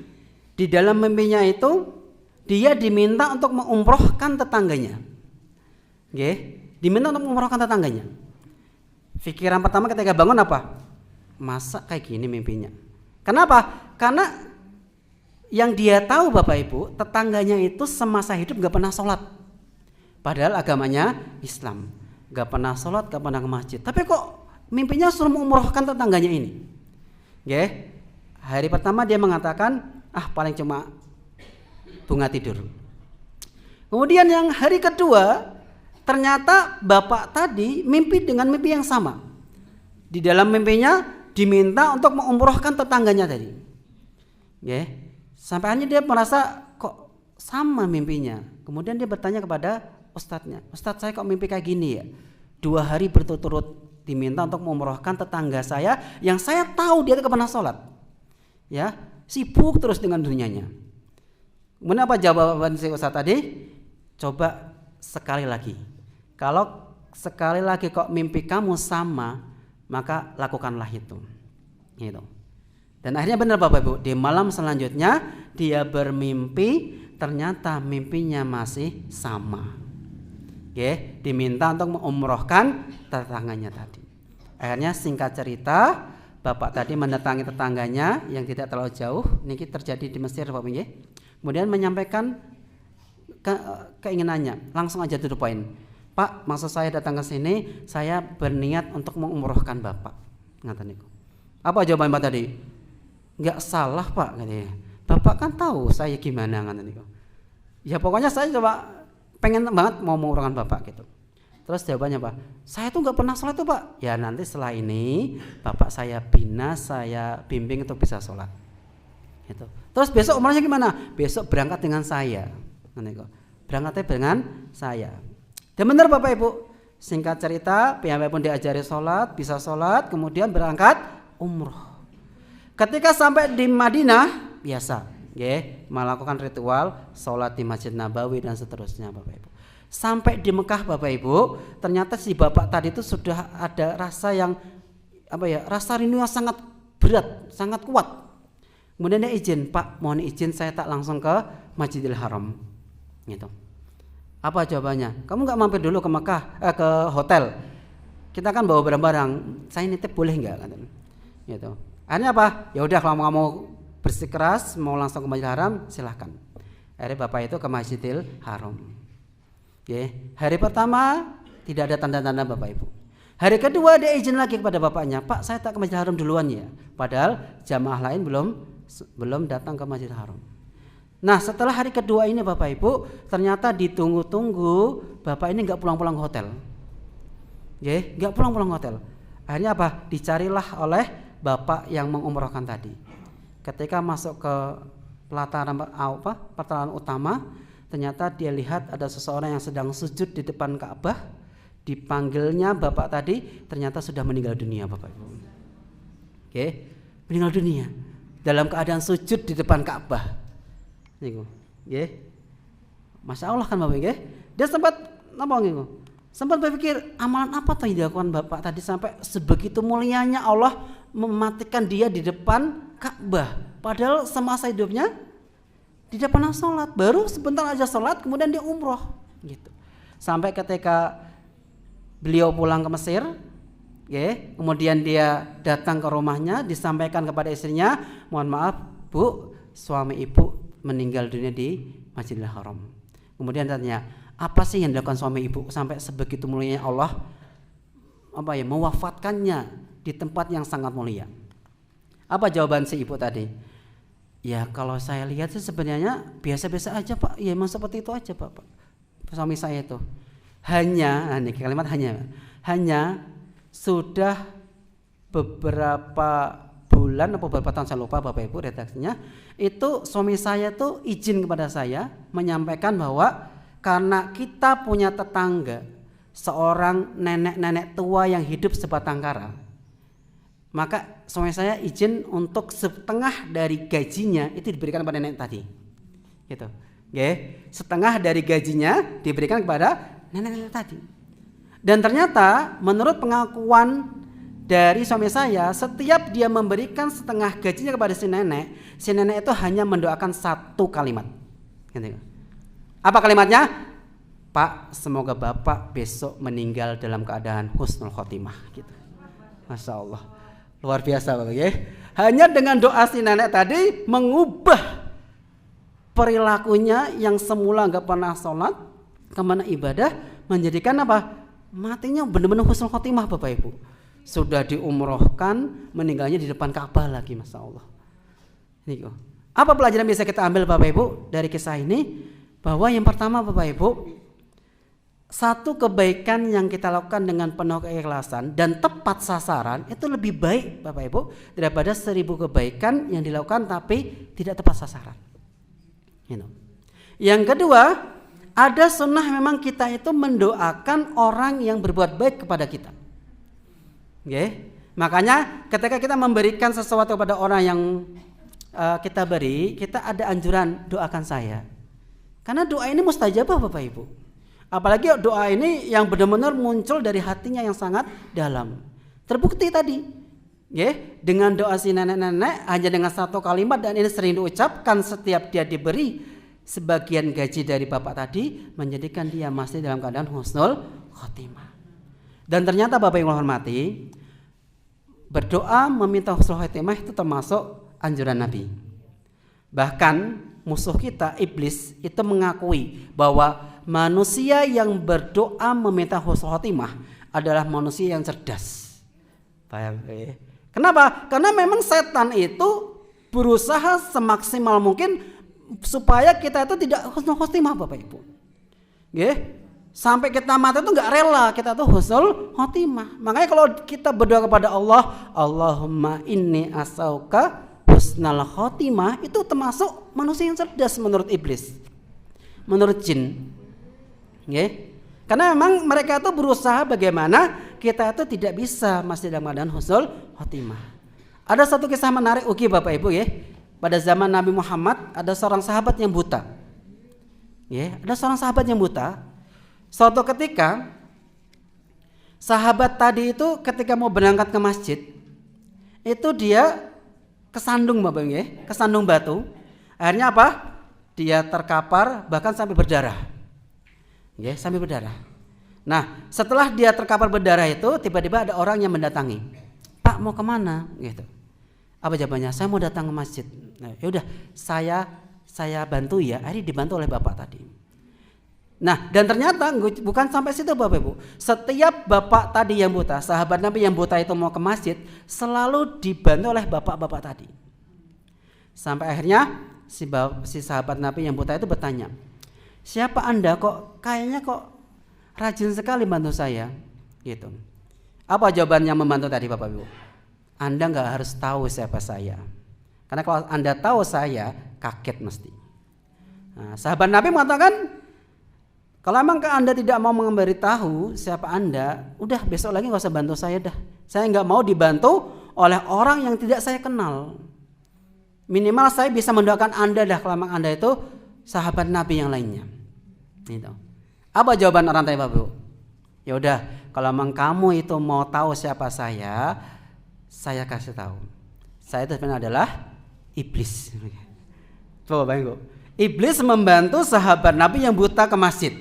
di dalam mimpinya itu dia diminta untuk mengumrohkan tetangganya. Diminta untuk mengumrohkan tetangganya. Pikiran pertama ketika bangun apa? Masa kayak gini mimpinya. Kenapa? Karena Yang dia tahu Bapak Ibu, tetangganya itu semasa hidup gak pernah sholat. Padahal agamanya Islam. Gak pernah sholat, gak pernah ke masjid. Tapi kok mimpinya suruh mengumrohkan tetangganya ini. Hari pertama dia mengatakan, paling cuma bunga tidur. Kemudian yang hari kedua, ternyata bapak tadi mimpi dengan mimpi yang sama. Di dalam mimpinya diminta untuk mengumrohkan tetangganya tadi. Sampai akhirnya dia merasa kok sama mimpinya. Kemudian dia bertanya kepada ustadznya, Ustadz, saya kok mimpi kayak gini ya? 2 hari berturut-turut diminta untuk mengumrohkan tetangga saya yang saya tahu dia tidak pernah sholat. Sibuk terus dengan dunianya. Kemudian apa jawaban si ustadz tadi? Coba sekali lagi. Kalau sekali lagi kok mimpi kamu sama, maka lakukanlah itu. Gitu. Dan akhirnya benar Bapak Ibu, di malam selanjutnya dia bermimpi, ternyata mimpinya masih sama. Diminta untuk mengumrohkan tetangganya tadi. Akhirnya singkat cerita, bapak tadi mendatangi tetangganya yang tidak terlalu jauh, ini terjadi di Mesir Bapak Ibu. Kemudian menyampaikan keinginannya, langsung aja to the point. Pak, maksud saya datang ke sini, saya berniat untuk mengumrohkan bapak. Apa jawaban bapak tadi? Enggak salah Pak, katanya. Bapak kan tahu saya gimana, ya pokoknya saya coba pengen banget mau mengumrohkan bapak gitu. Terus jawabannya Pak, saya tuh nggak pernah sholat tuh Pak. Ya nanti setelah ini bapak saya bina, saya bimbing untuk bisa sholat. Gitu. Terus besok umrohnya gimana? Besok berangkat dengan saya. Berangkatnya dengan saya. Dan benar Bapak Ibu, singkat cerita, piyambak pun diajari sholat, bisa sholat, kemudian berangkat umroh. Ketika sampai di Madinah, biasa, melakukan ritual sholat di Masjid Nabawi dan seterusnya Bapak Ibu. Sampai di Mekah Bapak Ibu, ternyata si bapak tadi itu sudah ada rasa yang rasa rindu yang sangat berat, sangat kuat. Kemudian dia izin, Pak, mohon izin saya tak langsung ke Masjidil Haram. Gitu. Apa jawabannya? Kamu nggak mampir dulu ke Mekah, ke hotel? Kita kan bawa barang-barang. Saya nitip boleh nggak? Gitu. Akhirnya apa? Ya udah kalau kamu bersikeras mau langsung ke Masjidil Haram, silahkan. Akhirnya bapak itu ke Masjidil Haram. Hari pertama tidak ada tanda-tanda Bapak Ibu. Hari kedua dia izin lagi kepada bapaknya, Pak, saya tak ke Masjidil Haram duluan ya. Padahal jamaah lain belum datang ke Masjidil Haram. Nah setelah hari kedua ini Bapak Ibu, ternyata ditunggu-tunggu bapak ini nggak pulang-pulang ke hotel. Nggak pulang-pulang ke hotel. Akhirnya apa? Dicarilah oleh bapak yang mengumrohkan tadi. Ketika masuk ke pelataran utama, ternyata dia lihat ada seseorang yang sedang sujud di depan Ka'bah. Dipanggilnya bapak tadi, ternyata sudah meninggal dunia Bapak Ibu. Meninggal dunia dalam keadaan sujud di depan Ka'bah. Masya Allah kan Bapak Ibu. Dia sempat berpikir amalan apa yang dilakukan bapak tadi sampai sebegitu mulianya Allah mematikan dia di depan Ka'bah. Padahal semasa hidupnya tidak pernah sholat, baru sebentar aja sholat kemudian dia umroh gitu. Sampai ketika beliau pulang ke Mesir, kemudian dia datang ke rumahnya, disampaikan kepada istrinya, mohon maaf Bu, suami ibu meninggal dunia di Masjidil Haram. Kemudian tanya, apa sih yang dilakukan suami ibu sampai sebegitu mulianya Allah mewafatkannya di tempat yang sangat mulia? Apa jawaban si ibu tadi? Ya kalau saya lihat sih sebenarnya biasa-biasa aja Pak. Ya emang seperti itu aja Pak. Suami saya itu hanya, ini kalimat hanya sudah beberapa bulan atau beberapa tahun, saya lupa Bapak Ibu redaksinya, itu suami saya tuh izin kepada saya menyampaikan bahwa karena kita punya tetangga seorang nenek-nenek tua yang hidup sebatang kara, maka suami saya izin untuk setengah dari gajinya itu diberikan kepada nenek tadi. Gitu. Setengah dari gajinya diberikan kepada nenek-nenek tadi. Dan ternyata menurut pengakuan dari suami saya, setiap dia memberikan setengah gajinya kepada si nenek itu hanya mendoakan satu kalimat. Apa kalimatnya? Pak, semoga Bapak besok meninggal dalam keadaan husnul khotimah. Gitu. Masya Allah. Luar biasa Bapak ya. Hanya dengan doa si nenek tadi mengubah perilakunya yang semula nggak pernah sholat, kemana ibadah, menjadikan apa? Matinya benar-benar husnul khotimah Bapak Ibu. Sudah diumrohkan, meninggalnya di depan Ka'bah lagi, Masya Allah. Ini kok. Apa pelajaran bisa kita ambil Bapak Ibu dari kisah ini? Bahwa yang pertama Bapak Ibu, satu kebaikan yang kita lakukan dengan penuh keikhlasan dan tepat sasaran itu lebih baik Bapak Ibu daripada 1000 kebaikan yang dilakukan tapi tidak tepat sasaran. Yang kedua, ada sunnah memang kita itu mendoakan orang yang berbuat baik kepada kita. Makanya ketika kita memberikan sesuatu kepada orang yang kita beri, kita ada anjuran doakan saya. Karena doa ini mustajabah Bapak Ibu. Apalagi doa ini yang benar-benar muncul dari hatinya yang sangat dalam. Terbukti tadi, dengan doa si nenek-nenek hanya dengan satu kalimat dan ini sering diucapkan setiap dia diberi sebagian gaji dari bapak tadi, menjadikan dia masih dalam keadaan husnul khotimah. Dan ternyata Bapak yang hormati, berdoa meminta husnul khotimah itu termasuk anjuran Nabi. Bahkan musuh kita iblis itu mengakui bahwa manusia yang berdoa meminta husnul khotimah adalah manusia yang cerdas. Paham? Kenapa? Karena memang setan itu berusaha semaksimal mungkin supaya kita itu tidak husnul khotimah Bapak Ibu. Sampai kita mati itu enggak rela kita tuh husnul khotimah. Makanya kalau kita berdoa kepada Allah, Allahumma inni as'aluka husnal khotimah, itu termasuk manusia yang cerdas menurut iblis, menurut jin. Karena memang mereka itu berusaha bagaimana kita itu tidak bisa masih dalam keadaan husnul khotimah. Ada satu kisah menarik ugi Bapak Ibu pada zaman Nabi Muhammad ada seorang sahabat yang buta. Ada seorang sahabat yang buta. Suatu ketika sahabat tadi itu ketika mau berangkat ke masjid, itu dia kesandung Bapak Ibu, kesandung batu. Akhirnya apa? Dia terkapar bahkan sampai berdarah. Sampai berdarah. Nah, setelah dia terkapar berdarah itu, tiba-tiba ada orang yang mendatangi. Pak, mau kemana? Gitu. Apa jawabannya? Saya mau datang ke masjid. Nah, yaudah, saya bantu ya. Akhirnya dibantu oleh bapak tadi. Nah, dan ternyata bukan sampai situ Bapak Ibu. Setiap bapak tadi yang buta, sahabat Nabi yang buta itu mau ke masjid, selalu dibantu oleh bapak-bapak tadi. Sampai akhirnya si sahabat Nabi yang buta itu bertanya, siapa Anda kok kayaknya kok rajin sekali bantu saya gitu. Apa jawabannya membantu tadi Bapak Ibu? Anda nggak harus tahu siapa saya. Karena kalau Anda tahu saya, kaget mesti. Nah, sahabat Nabi mengatakan, kalau emang Anda tidak mau memberitahu siapa Anda, udah besok lagi nggak usah bantu saya dah. Saya nggak mau dibantu oleh orang yang tidak saya kenal. Minimal saya bisa mendoakan Anda dah kalau emang Anda itu sahabat Nabi yang lainnya. Gitu. Apa jawaban orang tadi Bapak? Ya udah, kalau memang kamu itu mau tahu siapa saya kasih tahu. Saya itu sebenarnya adalah iblis. Coba bayangin, iblis membantu sahabat Nabi yang buta ke masjid.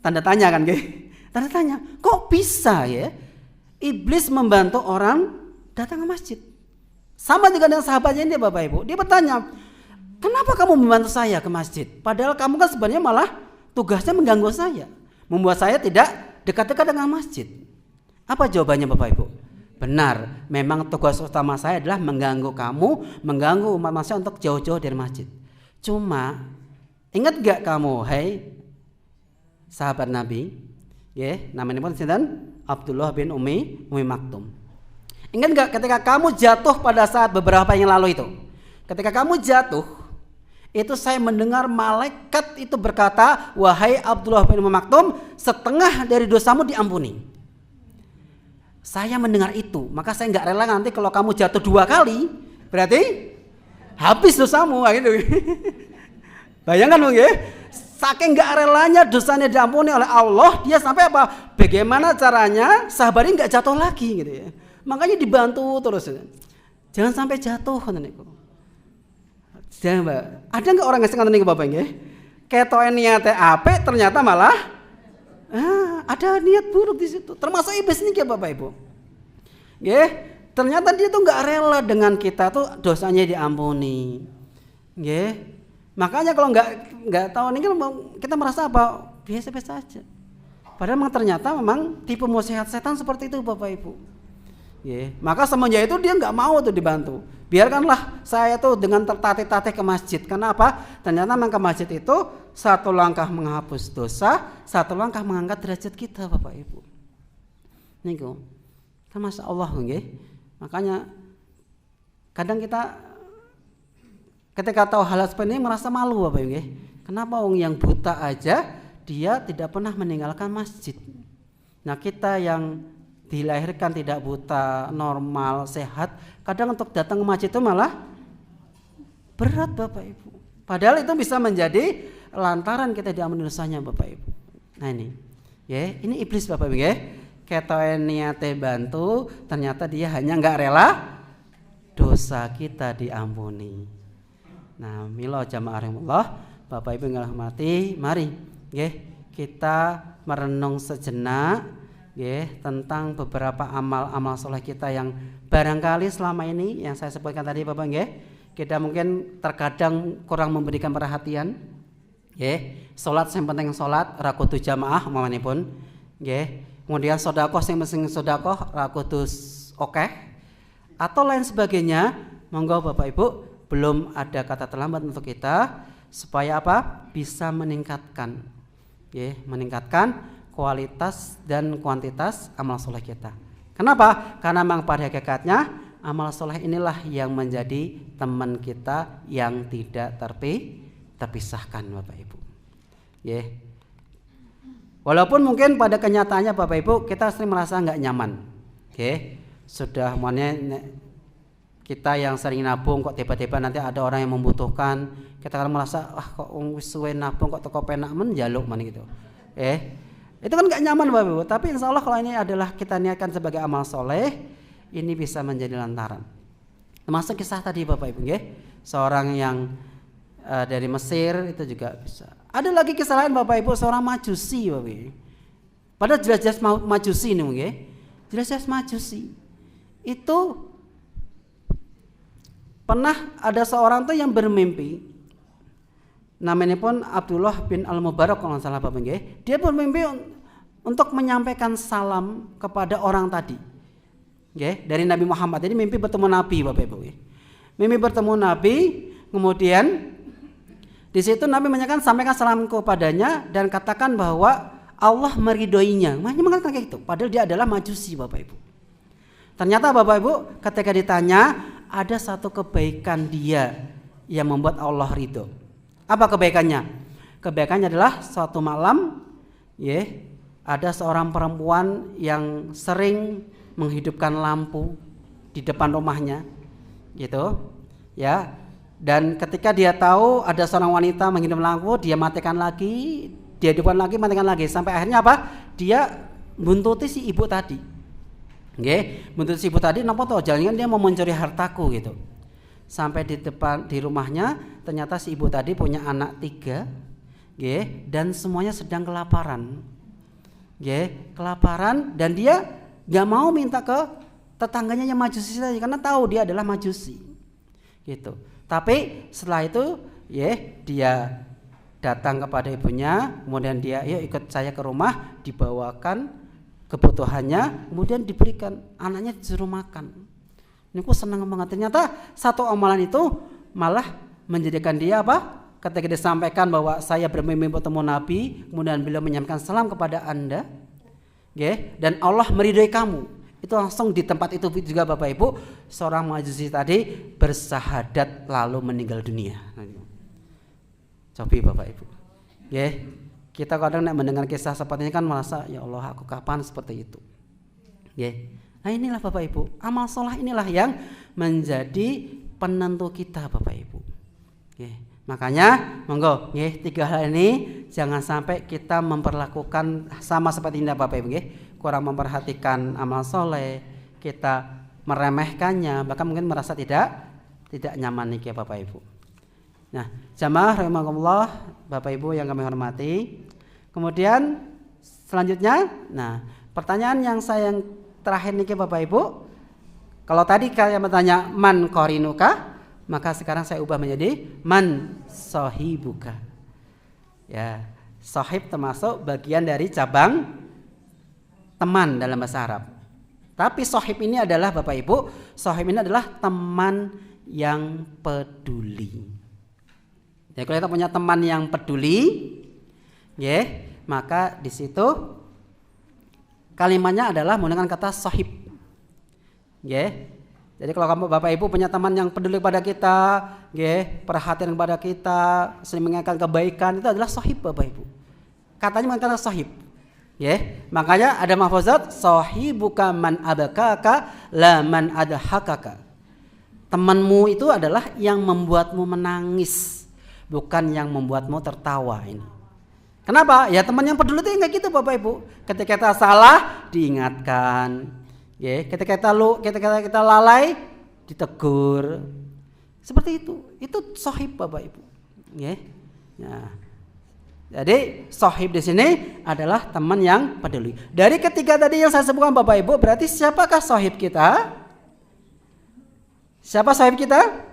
Tanda tanya kan, tanda tanya. Kok bisa ya? Iblis membantu orang datang ke masjid. Sama juga dengan sahabatnya ini Bapak Ibu. Dia bertanya, kenapa kamu membantu saya ke masjid? Padahal kamu kan sebenarnya malah tugasnya mengganggu saya, membuat saya tidak dekat-dekat dengan masjid. Apa jawabannya Bapak Ibu? Benar, memang tugas utama saya adalah mengganggu kamu, mengganggu umat manusia untuk jauh-jauh dari masjid. Cuma ingat gak kamu, hai sahabat Nabi, namanya pun sinten? Abdullah bin Umi Maktum. Ingat gak ketika kamu jatuh pada saat beberapa yang lalu itu? Ketika kamu jatuh, itu saya mendengar malaikat itu berkata, wahai Abdullah bin Umi Maktum, setengah dari dosamu diampuni. Saya mendengar itu, maka saya nggak rela nanti kalau kamu jatuh 2 kali, berarti habis dosamu, gitu. Bayangkan dong ya, saking nggak relanya dosanya diampuni oleh Allah, dia sampai apa? Bagaimana caranya sahabat ini nggak jatuh lagi, gitu ya. Makanya dibantu terus, jangan sampai jatuh, jangan. Ada nggak orang ngasih ngerti Bapak ya? Ketoen niatnya apik, ternyata malah ada niat buruk di situ. Termasuk iblis ini ya Bapak Ibu. Ternyata dia tuh nggak rela dengan kita tuh dosanya diampuni. Makanya kalau nggak tahu ini kan kita merasa apa? Biasa-biasa aja. Padahal memang ternyata memang tipe musyihat setan seperti itu Bapak Ibu. Maka semenjak itu dia nggak mau tuh dibantu. Biarkanlah saya tuh dengan tertatih-tatih ke masjid. Kenapa? Ternyata memang ke masjid itu satu langkah menghapus dosa, satu langkah mengangkat derajat kita Bapak Ibu. Niku. Kan Masya Allah nggih. Makanya kadang kita ketika tahu hal seperti ini merasa malu Bapak Ibu nggih. Kenapa orang yang buta aja dia tidak pernah meninggalkan masjid. Nah, kita yang dilahirkan tidak buta, normal, sehat, kadang untuk datang ke masjid itu malah berat Bapak Ibu. Padahal itu bisa menjadi lantaran kita diampuni dosanya Bapak Ibu. Nah ini iblis Bapak Ibu ya. Ketoe niate bantu, ternyata dia hanya nggak rela dosa kita diampuni. Nah, milo jamaah rahimahullah, Bapak Ibu yang hormati, mari kita merenung sejenak tentang beberapa amal-amal soleh kita yang barangkali selama ini yang saya sebutkan tadi Bapak kita mungkin terkadang kurang memberikan perhatian. Salat yang penting salat ra kudu jamaah umpamipun kemudian sedekah sing penting sedekah ra kudu akeh atau lain sebagainya. Monggo Bapak Ibu, belum ada kata terlambat untuk kita supaya apa? Bisa meningkatkan kualitas dan kuantitas amal soleh kita. Kenapa? Karena memang pada hakikatnya amal soleh inilah yang menjadi teman kita yang tidak terpisahkan Bapak Ibu. Walaupun mungkin pada kenyataannya Bapak Ibu kita sering merasa nggak nyaman. Sudah kita yang sering nabung kok tiba-tiba nanti ada orang yang membutuhkan, kita akan merasa kok suwe nabung kok toko penak men jaluk man gitu. Itu kan nggak nyaman Bapak Ibu. Tapi insya Allah kalau ini adalah kita niatkan sebagai amal soleh, ini bisa menjadi lantaran. Termasuk kisah tadi Bapak Ibu seorang yang dari Mesir itu juga bisa. Ada lagi kisah lain Bapak Ibu, seorang Majusi Bapak Ibu. Padahal jelas-jelas Majusi ini jelas-jelas Majusi. Itu pernah ada seorang tuh yang bermimpi, namanya pun Abdullah bin Al-Mubarak kalau nggak salah Bapak nggih. Dia bermimpi untuk menyampaikan salam kepada orang tadi, dari Nabi Muhammad. Jadi mimpi bertemu Nabi Bapak Ibu. Mimpi bertemu Nabi, kemudian di situ Nabi menyampaikan sampaikan salam kepadanya dan katakan bahwa Allah meridhoinya. Makanya mengatakan kayak gitu. Padahal dia adalah Majusi Bapak Ibu. Ternyata Bapak Ibu ketika ditanya ada satu kebaikan dia yang membuat Allah ridho. Apa kebaikannya? Kebaikannya adalah suatu malam ada seorang perempuan yang sering menghidupkan lampu di depan rumahnya dan ketika dia tahu ada seorang wanita menghidupkan lampu, dia matikan lagi, dia hidupkan lagi, matikan lagi, sampai akhirnya apa? Dia buntuti si ibu tadi. Buntuti si ibu tadi napa toh jangan dia mau mencuri hartaku gitu. Sampai di depan di rumahnya ternyata si ibu tadi punya anak 3 dan semuanya sedang kelaparan. Kelaparan dan dia enggak mau minta ke tetangganya yang Majusi tadi karena tahu dia adalah Majusi. Tapi setelah itu dia datang kepada ibunya, kemudian dia ikut saya ke rumah, dibawakan kebutuhannya, kemudian diberikan, anaknya disuruh makan. Ini aku senang banget. Ternyata satu amalan itu malah menjadikan dia apa? Ketika disampaikan bahwa saya bermimpi bertemu Nabi, kemudian beliau menyampaikan salam kepada Anda, dan Allah meridhai kamu. Itu langsung di tempat itu juga Bapak Ibu, seorang Majusi tadi bersahadat lalu meninggal dunia. Coba Bapak Ibu. Kita kadang mendengar kisah seperti ini kan merasa ya Allah aku kapan seperti itu. Nah inilah Bapak Ibu, amal soleh inilah yang menjadi penentu kita Bapak Ibu. Makanya monggo 3 hal ini jangan sampai kita memperlakukan sama seperti ini Bapak Ibu kurang memperhatikan amal soleh, kita meremehkannya, bahkan mungkin merasa tidak nyaman nih Bapak Ibu. Nah, jamaah rahimakumullah, Bapak Ibu yang kami hormati. Kemudian selanjutnya, pertanyaan yang terakhir nih Bapak Ibu. Kalau tadi kalian bertanya man qorinuka, maka sekarang saya ubah menjadi man sahibuka. Ya, sahib termasuk bagian dari cabang teman dalam bahasa Arab. Tapi sahib ini adalah Bapak Ibu, sahib ini adalah teman yang peduli. Jadi kalau kita punya teman yang peduli, ya, maka di situ kalimatnya adalah menggunakan kata sahib. Ya. Jadi kalau kamu Bapak Ibu punya teman yang peduli kepada kita, ya, perhatian kepada kita, sering mengingatkan kebaikan, itu adalah sahib Bapak Ibu. Katanya mengatakan sahib. Ya, makanya ada mahfuzat sahibuka man abakaka la man adhakaka. Temanmu itu adalah yang membuatmu menangis, bukan yang membuatmu tertawa ini. Kenapa? Ya teman yang peduli itu enggak gitu Bapak Ibu. Ketika kita salah diingatkan, ya, ketika kita lalai ditegur. Seperti itu. Itu sahib Bapak Ibu. Ya. Nah, jadi sahib di sini adalah teman yang peduli. Dari ketiga tadi yang saya sebutkan Bapak Ibu, berarti siapakah sahib kita? Siapa sahib kita?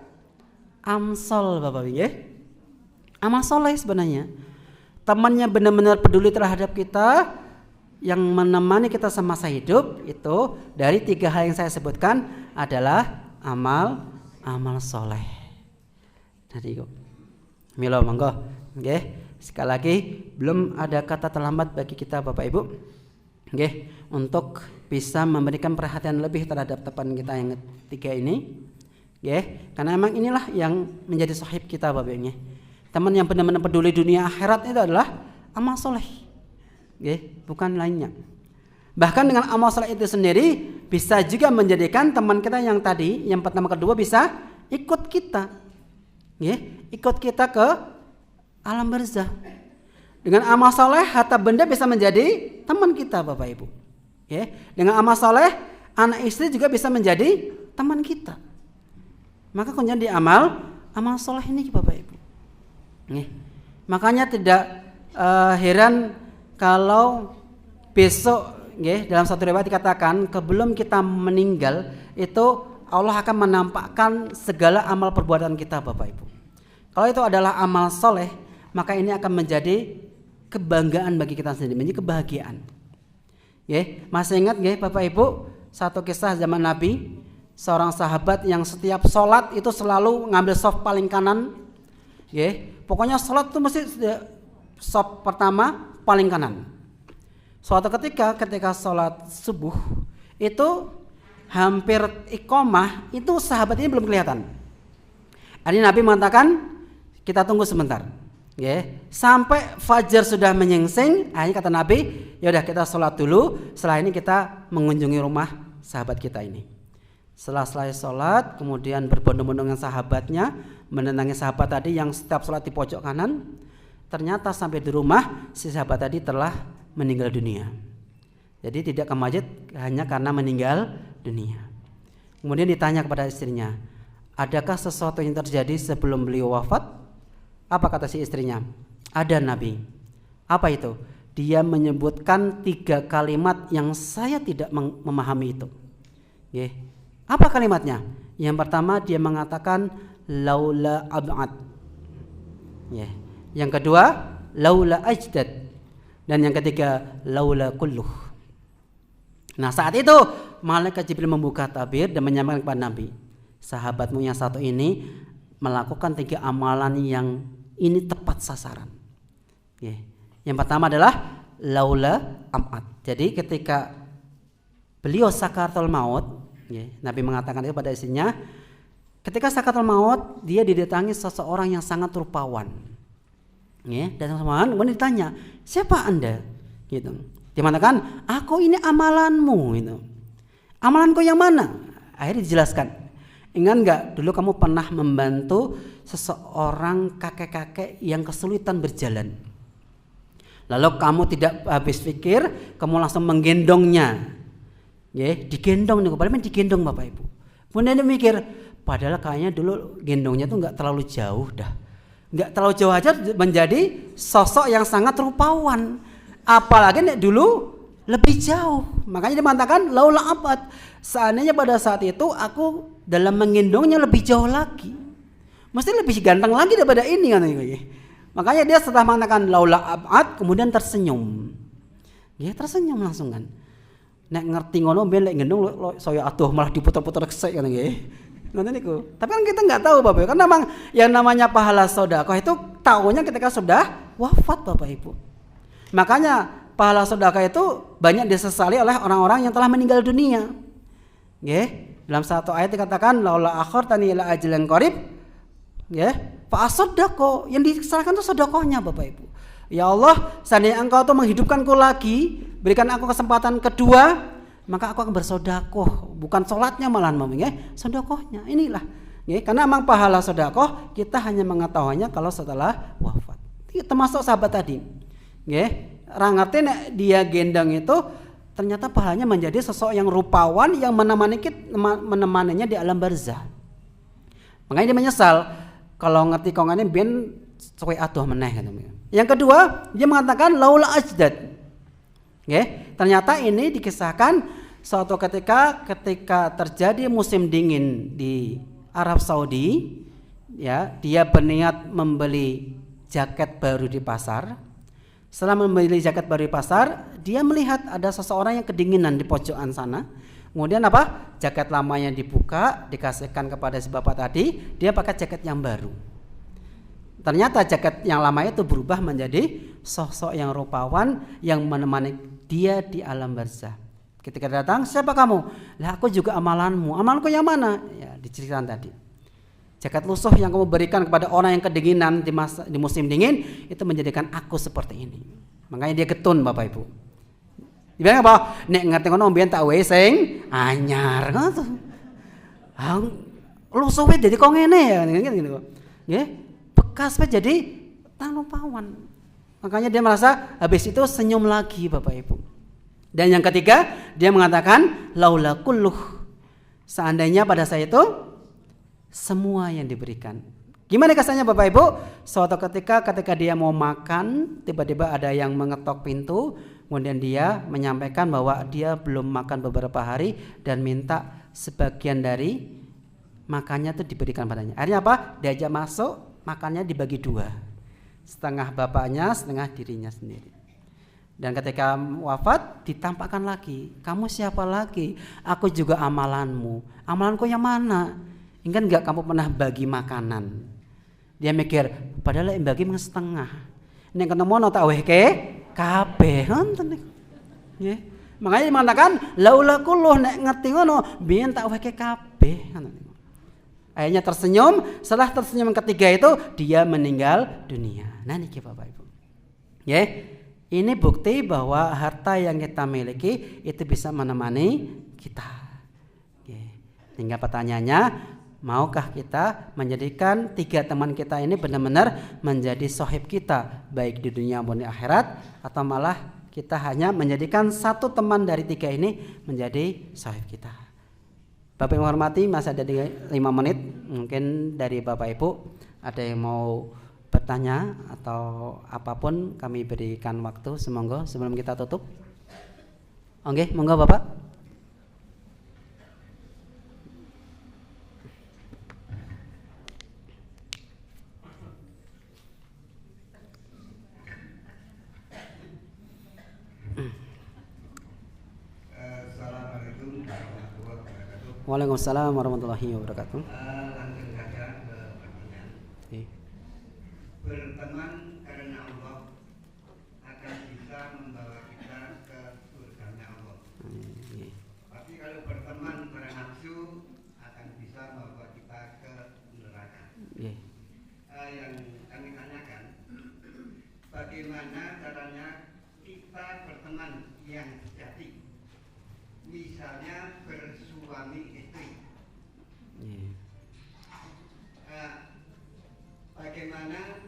Amsal Bapak Ibu, ya. Amal soleh sebenarnya. Temannya benar-benar peduli terhadap kita, yang menemani kita semasa hidup itu dari tiga hal yang saya sebutkan adalah amal soleh. Tadi Milo monggo, nggih. Sekali lagi belum ada kata terlambat bagi kita Bapak Ibu, nggih, untuk bisa memberikan perhatian lebih terhadap teman kita yang ketiga ini, nggih, karena memang inilah yang menjadi sahib kita Bapak Ibu. Teman yang benar-benar peduli dunia akhirat itu adalah amal soleh, nggih, bukan lainnya. Bahkan dengan amal soleh itu sendiri bisa juga menjadikan teman kita yang tadi, yang pertama kedua bisa ikut kita, nggih, ikut kita ke alam barzah. Dengan amal soleh harta benda bisa menjadi teman kita Bapak Ibu. Ya, dengan amal soleh anak istri juga bisa menjadi teman kita. Maka kuncinya di amal soleh ini Bapak Ibu. Ya, makanya tidak heran kalau besok, ya, dalam satu riwayat dikatakan sebelum kita meninggal itu Allah akan menampakkan segala amal perbuatan kita Bapak Ibu. Kalau itu adalah amal soleh, maka ini akan menjadi kebanggaan bagi kita sendiri, menjadi kebahagiaan. Ya, masih ingat nggih Bapak Ibu satu kisah zaman Nabi, seorang sahabat yang setiap sholat itu selalu ngambil shaf paling kanan. Ya, pokoknya sholat itu mesti shaf pertama paling kanan. Suatu ketika sholat subuh itu hampir iqomah itu sahabat ini belum kelihatan. Ini Nabi mengatakan kita tunggu sebentar. Ya, sampai fajar sudah menyingsing, akhirnya kata Nabi, ya udah kita sholat dulu, setelah ini kita mengunjungi rumah sahabat kita ini. Setelah selesai sholat, kemudian berbondong-bondong dengan sahabatnya, menenangi sahabat tadi yang setiap sholat di pojok kanan. Ternyata sampai di rumah, si sahabat tadi telah meninggal dunia. Jadi tidak ke masjid hanya karena meninggal dunia. Kemudian ditanya kepada istrinya, adakah sesuatu yang terjadi sebelum beliau wafat? Apa kata si istrinya? Ada Nabi. Apa itu? Dia menyebutkan 3 kalimat yang saya tidak memahami itu. Oke. Apa kalimatnya? Yang pertama dia mengatakan laula ab'ad. Ya. Yang kedua laula ajdad. Dan yang ketiga laula kulluh. Nah saat itu malaikat Jibril membuka tabir dan menyampaikan kepada Nabi, sahabatmu yang satu ini melakukan 3 amalan yang ini tepat sasaran. Yang pertama adalah laula am'at. Jadi ketika beliau sakaratul maut, Nabi mengatakan itu pada istrinya, ketika sakaratul maut dia didatangi seseorang yang sangat rupawan. Dan kemudian ditanya, siapa Anda? Gitu. Dia mengatakan, aku ini amalanmu. Gitu. Amalanku yang mana? Akhirnya dijelaskan. Ingat enggak dulu kamu pernah membantu seseorang kakek-kakek yang kesulitan berjalan. Lalu kamu tidak habis pikir, kamu langsung menggendongnya. Digendong nih, padahal digendong Bapak Ibu. Kemudian dia mikir, padahal kayaknya dulu gendongnya tuh enggak terlalu jauh dah. Enggak terlalu jauh aja menjadi sosok yang sangat rupawan. Apalagi dulu lebih jauh. Makanya dia mengatakan laula abad. Seandainya pada saat itu aku dalam menggendongnya lebih jauh lagi. Mesti lebih ganteng lagi daripada ini kan. Makanya dia setelah mengatakan laula ab'ad kemudian tersenyum. Ya tersenyum langsung kan. Nek ngerti ngono ben lek gendong saya aduh malah diputar-putar kesek kan nggih. Ngoten niku. Tapi kan kita enggak tahu Bapak Ibu. Karena memang yang namanya pahala sedekah itu tahunya ketika sudah wafat Bapak Ibu. Makanya pahala sedekah itu banyak disesali oleh orang-orang yang telah meninggal dunia. Nggih. Dalam satu ayat dikatakan laula akhartani ila ajalin qarib. Nggih. Fa asaddaqo. Yang diserahkan itu sedekahnya Bapak Ibu. Ya Allah, seandainya Engkau tuh menghidupkanku lagi, berikan aku kesempatan kedua, maka aku akan bersedekah, bukan sholatnya malahan ya, sedekahnya. Inilah, ya, karena memang pahala sedekah kita hanya mengetahuinya kalau setelah wafat. Termasuk sahabat tadi, ya, orang ngerti nek dia gendang itu ternyata pahalanya menjadi sosok yang rupawan yang menemaninya di alam barzah. Makanya dia menyesal kalau ngerti kongane ben suwe aduh meneh kan. Yang kedua, dia mengatakan laula ajdad. Okay. Ternyata ini dikisahkan suatu ketika terjadi musim dingin di Arab Saudi, ya, dia berniat membeli jaket baru di pasar. Setelah membeli jaket baru di pasar, dia melihat ada seseorang yang kedinginan di pojokan sana. Kemudian apa? Jaket lamanya dibuka, dikasihkan kepada si bapak tadi, dia pakai jaket yang baru. Ternyata jaket yang lama itu berubah menjadi sosok yang rupawan yang menemani dia di alam barzah. Ketika datang, siapa kamu? Lah aku juga amalanmu. Amalanku yang mana? Ya diceritakan tadi. Jaket lusuh yang kamu berikan kepada orang yang kedinginan di musim dingin itu menjadikan aku seperti ini. Makanya dia getun Bapak Ibu. Dibilang apa? Nek ngerti ngono mbiyen tak wae sing anyar ngono. Ah lusuh wae dadi kok ngene ya ngene. Nggih. Bekas jadi tanupawan. Makanya dia merasa habis itu senyum lagi Bapak Ibu. Dan yang ketiga dia mengatakan laula kulluh. Seandainya pada saya itu semua yang diberikan. Gimana kesannya Bapak Ibu? Suatu ketika dia mau makan, tiba-tiba ada yang mengetok pintu, kemudian dia menyampaikan bahwa dia belum makan beberapa hari dan minta sebagian dari makannya itu diberikan padanya. Akhirnya apa? Diajak masuk. Makannya dibagi dua, setengah bapaknya, setengah dirinya sendiri. Dan ketika wafat ditampakkan lagi, kamu siapa lagi? Aku juga amalanmu. Amalanku yang mana? Ingat nggak kamu pernah bagi makanan? Dia mikir, padahal yang bagi setengah. Ini ketemu nota wehke kabeh nonton. Ya. Makanya dia mengatakan laula kulluh nek ngerti ngono, biyen tak wehke kabeh. Akhirnya tersenyum. Setelah tersenyum yang ketiga itu dia meninggal dunia. Nah niki Bapak Ibu. Ya, ini bukti bahwa harta yang kita miliki itu bisa menemani kita. Ya. Tinggal pertanyaannya, maukah kita menjadikan tiga teman kita ini benar-benar menjadi sohib kita baik di dunia maupun di akhirat, atau malah kita hanya menjadikan satu teman dari tiga ini menjadi sohib kita. Bapak yang menghormati, masih ada 5 menit. Mungkin dari Bapak Ibu ada yang mau bertanya atau apapun, kami berikan waktu semoga sebelum kita tutup. Oke, monggo Bapak. Waalaikumsalam warahmatullahi wabarakatuh. Langsung saja ke pertanyaan. Berteman karena Allah akan bisa membawa kita ke surganya Allah. Tapi kalau berteman karena nafsu akan bisa membawa kita ke neraka. Yang kami tanyakan, bagaimana caranya kita berteman yang sejati? Misalnya bersuami istri. Bagaimana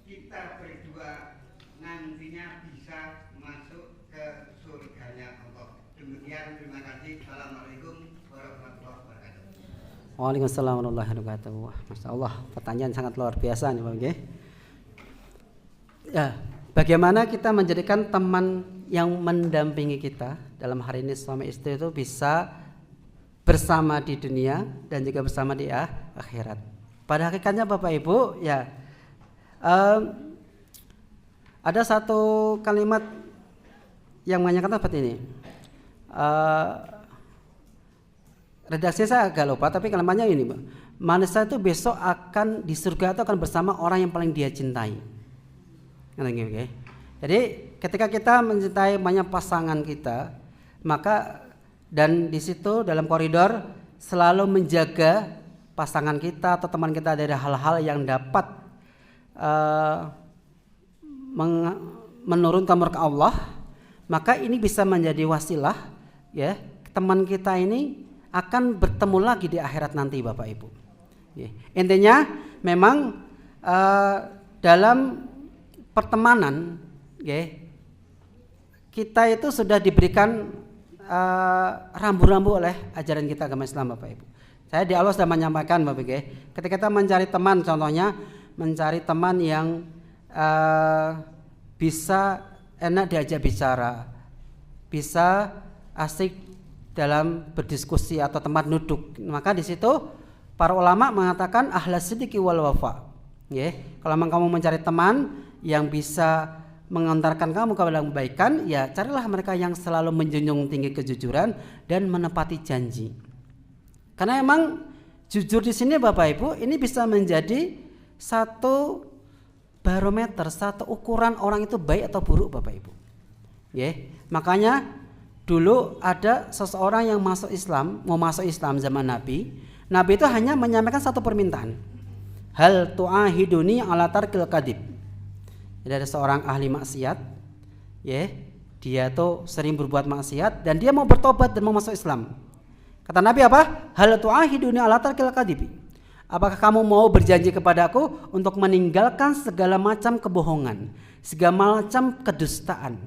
kita berdua nantinya bisa masuk ke surganya Allah. Demikian, terima kasih. Assalamualaikum warahmatullahi wabarakatuh. Waalaikumsalam warahmatullahi wabarakatuh. Masya Allah, pertanyaan sangat luar biasa nih Pak. Ya, bagaimana kita menjadikan teman yang mendampingi kita dalam hari ini suami istri itu bisa bersama di dunia dan juga bersama di akhirat. Pada hakikatnya Bapak Ibu, ya ada satu kalimat yang menanyakan seperti ini. Redaksinya saya agak lupa, tapi kalimatnya ini, manusia itu besok akan di surga itu akan bersama orang yang paling dia cintai. Okay. Jadi ketika kita mencintai banyak pasangan kita, maka dan di situ dalam koridor selalu menjaga pasangan kita atau teman kita dari hal-hal yang dapat menurunkan murka Allah, maka ini bisa menjadi wasilah, ya, teman kita ini akan bertemu lagi di akhirat nanti, Bapak Ibu. Ya. Intinya memang dalam pertemanan, ya, kita itu sudah diberikan rambu-rambu oleh ajaran kita agama Islam, Bapak Ibu. Saya di Allah sudah menyampaikan, Bapak Ibu, ketika kita mencari teman, contohnya mencari teman yang bisa enak diajak bicara, bisa asik dalam berdiskusi atau tempat duduk, maka di situ para ulama mengatakan ahlas sidqi wal wafa. Ya, kalau memang kamu mencari teman yang bisa mengantarkan kamu kepada kebaikan, ya carilah mereka yang selalu menjunjung tinggi kejujuran dan menepati janji. Karena emang jujur di sini Bapak Ibu ini bisa menjadi satu barometer, satu ukuran orang itu baik atau buruk, Bapak Ibu. Ya, makanya dulu ada seseorang yang mau masuk Islam zaman Nabi. Nabi itu hanya menyampaikan satu permintaan. Hal tu'ahiduni ala tarkil kadib. Jadi ada seorang ahli maksiat, ya, dia tuh sering berbuat maksiat dan dia mau bertobat dan mau masuk Islam. Kata Nabi apa? Hal tu'ahiduni ala tarkil kadib. Apakah kamu mau berjanji kepadaku untuk meninggalkan segala macam kebohongan, segala macam kedustaan?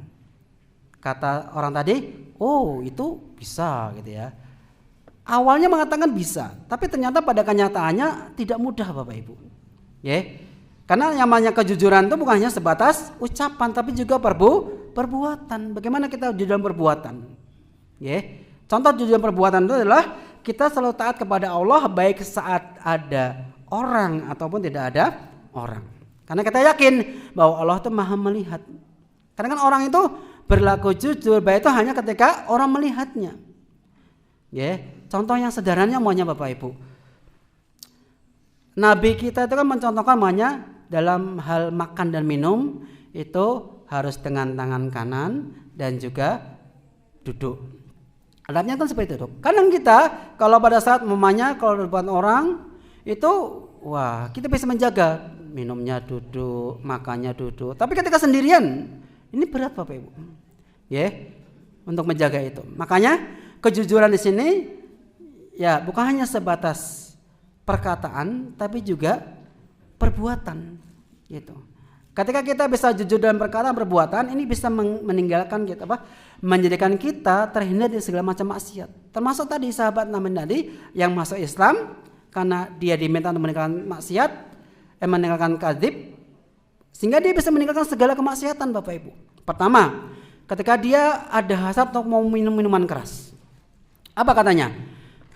Kata orang tadi, oh itu bisa gitu ya. Awalnya mengatakan bisa, tapi ternyata pada kenyataannya tidak mudah, Bapak Ibu. Ya, karena yang namanya kejujuran itu bukan hanya sebatas ucapan, tapi juga perbuatan. Bagaimana kita jujur dalam perbuatan? Ya, contoh jujur dalam perbuatan itu adalah kita selalu taat kepada Allah baik saat ada orang ataupun tidak ada orang. Karena kita yakin bahwa Allah itu Maha melihat. Karena kan orang itu berlaku jujur baik itu hanya ketika orang melihatnya. Ya, contoh yang sederhananya maunya Bapak Ibu. Nabi kita itu kan mencontohkan maunya dalam hal makan dan minum itu harus dengan tangan kanan dan juga duduk. Alatnya kan seperti itu. Kadang kita kalau pada saat memangnya kalau depan orang itu wah kita bisa menjaga minumnya duduk, makannya duduk. Tapi ketika sendirian ini berat Bapak Ibu. Ya, untuk menjaga itu. Makanya kejujuran di sini ya bukan hanya sebatas perkataan tapi juga perbuatan gitu. Ketika kita bisa jujur dalam perkataan perbuatan, ini bisa meninggalkan kita menjadikan kita terhindar dari segala macam maksiat. Termasuk tadi sahabat Nabi tadi yang masuk Islam karena dia diminta untuk meninggalkan maksiat, meninggalkan kadzib, sehingga dia bisa meninggalkan segala kemaksiatan Bapak Ibu. Pertama, ketika dia ada hasrat untuk mau minum minuman keras. Apa katanya?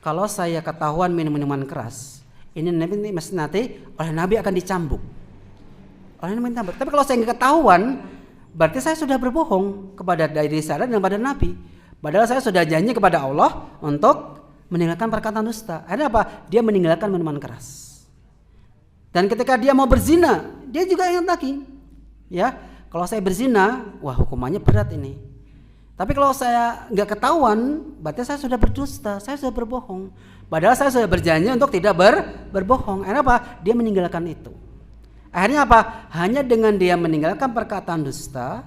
Kalau saya ketahuan minum minuman keras, ini nanti oleh Nabi akan dicambuk. Tapi kalau saya nggak ketahuan, berarti saya sudah berbohong kepada diri saya dan kepada Nabi. Padahal saya sudah janji kepada Allah untuk meninggalkan perkataan dusta. Akhirnya apa? Dia meninggalkan minuman keras. Dan ketika dia mau berzina, dia juga ingat lagi. Ya, kalau saya berzina, wah hukumannya berat ini. Tapi kalau saya nggak ketahuan, berarti saya sudah berdusta, saya sudah berbohong. Padahal saya sudah berjanji untuk tidak berbohong. Akhirnya apa? Dia meninggalkan itu. Akhirnya apa? Hanya dengan dia meninggalkan perkataan dusta,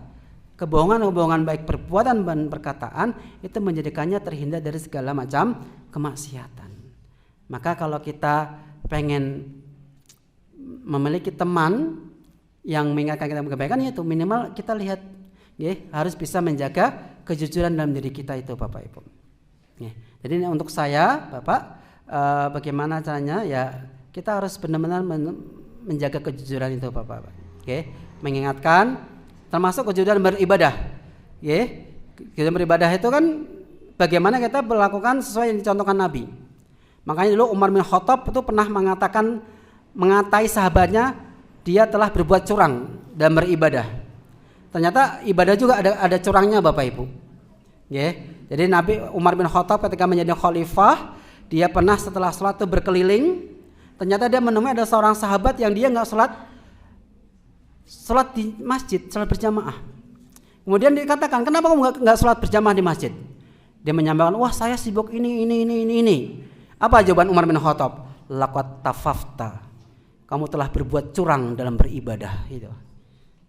kebohongan baik perbuatan dan perkataan itu menjadikannya terhindar dari segala macam kemaksiatan. Maka kalau kita pengen memiliki teman yang mengingatkan kita kebaikan, yaitu minimal kita lihat ya, harus bisa menjaga kejujuran dalam diri kita itu Bapak Ibu. Ya, jadi untuk saya Bapak bagaimana caranya ya kita harus benar-benar menjaga kejujuran itu Bapak. Oke, mengingatkan termasuk kejujuran beribadah. Ya, kejujuran beribadah itu kan bagaimana kita melakukan sesuai yang dicontohkan Nabi. Makanya dulu Umar bin Khattab itu pernah mengatakan mengatai sahabatnya dia telah berbuat curang dan beribadah. Ternyata ibadah juga ada curangnya Bapak Ibu. Jadi Nabi Umar bin Khattab ketika menjadi khalifah, dia pernah setelah sholat itu berkeliling. Ternyata dia menemui ada seorang sahabat yang dia nggak sholat di masjid, sholat berjamaah. Kemudian dikatakan, kenapa kamu nggak sholat berjamaah di masjid? Dia menyampaikan, wah saya sibuk ini. Apa jawaban Umar bin Khattab? Laqad tafafta. Kamu telah berbuat curang dalam beribadah. Gitu.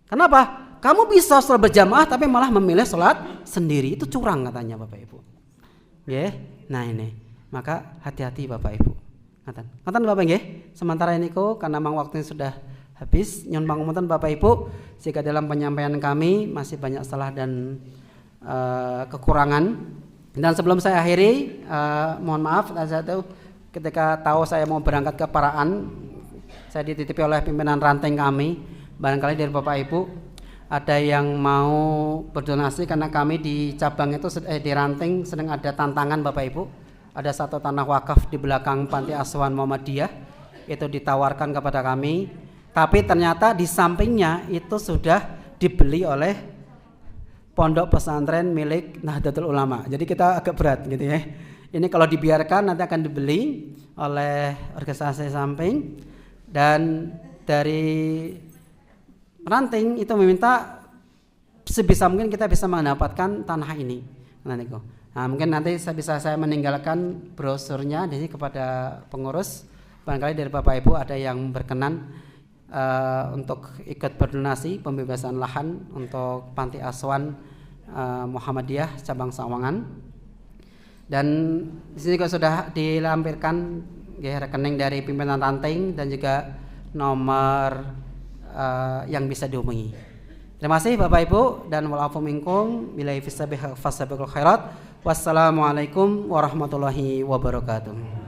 Kenapa? Kamu bisa sholat berjamaah tapi malah memilih sholat sendiri. Itu curang katanya Bapak Ibu. Nah ini. Maka hati-hati Bapak Ibu. Ngaten Bapak nggih. Sementara ini karena memang waktunya sudah habis, nyuwun pangapunten Bapak Ibu jika dalam penyampaian kami masih banyak salah dan kekurangan. Dan sebelum saya akhiri, mohon maaf ketika tahu saya mau berangkat ke Paraan, saya dititipi oleh pimpinan ranting kami, barangkali dari Bapak Ibu ada yang mau berdonasi karena kami di cabang itu di ranting sedang ada tantangan Bapak Ibu. Ada satu tanah wakaf di belakang Panti Asuhan Muhammadiyah itu ditawarkan kepada kami, tapi ternyata di sampingnya itu sudah dibeli oleh pondok pesantren milik Nahdlatul Ulama. Jadi kita agak berat gitu ya. Ini kalau dibiarkan nanti akan dibeli oleh organisasi samping, dan dari ranting itu meminta sebisa mungkin kita bisa mendapatkan tanah ini. Nah, mungkin nanti saya meninggalkan brosurnya di sini kepada pengurus. Barangkali dari Bapak Ibu ada yang berkenan untuk ikut berdonasi pembebasan lahan untuk Panti Asuhan Muhammadiyah cabang Sawangan. Dan di sini juga sudah dilampirkan rekening dari pimpinan ranting dan juga nomor yang bisa dihubungi. Terima kasih Bapak Ibu, dan wa'alaikum minkum billahi fisabih fasabiqul khairat. Wassalamualaikum warahmatullahi wabarakatuh.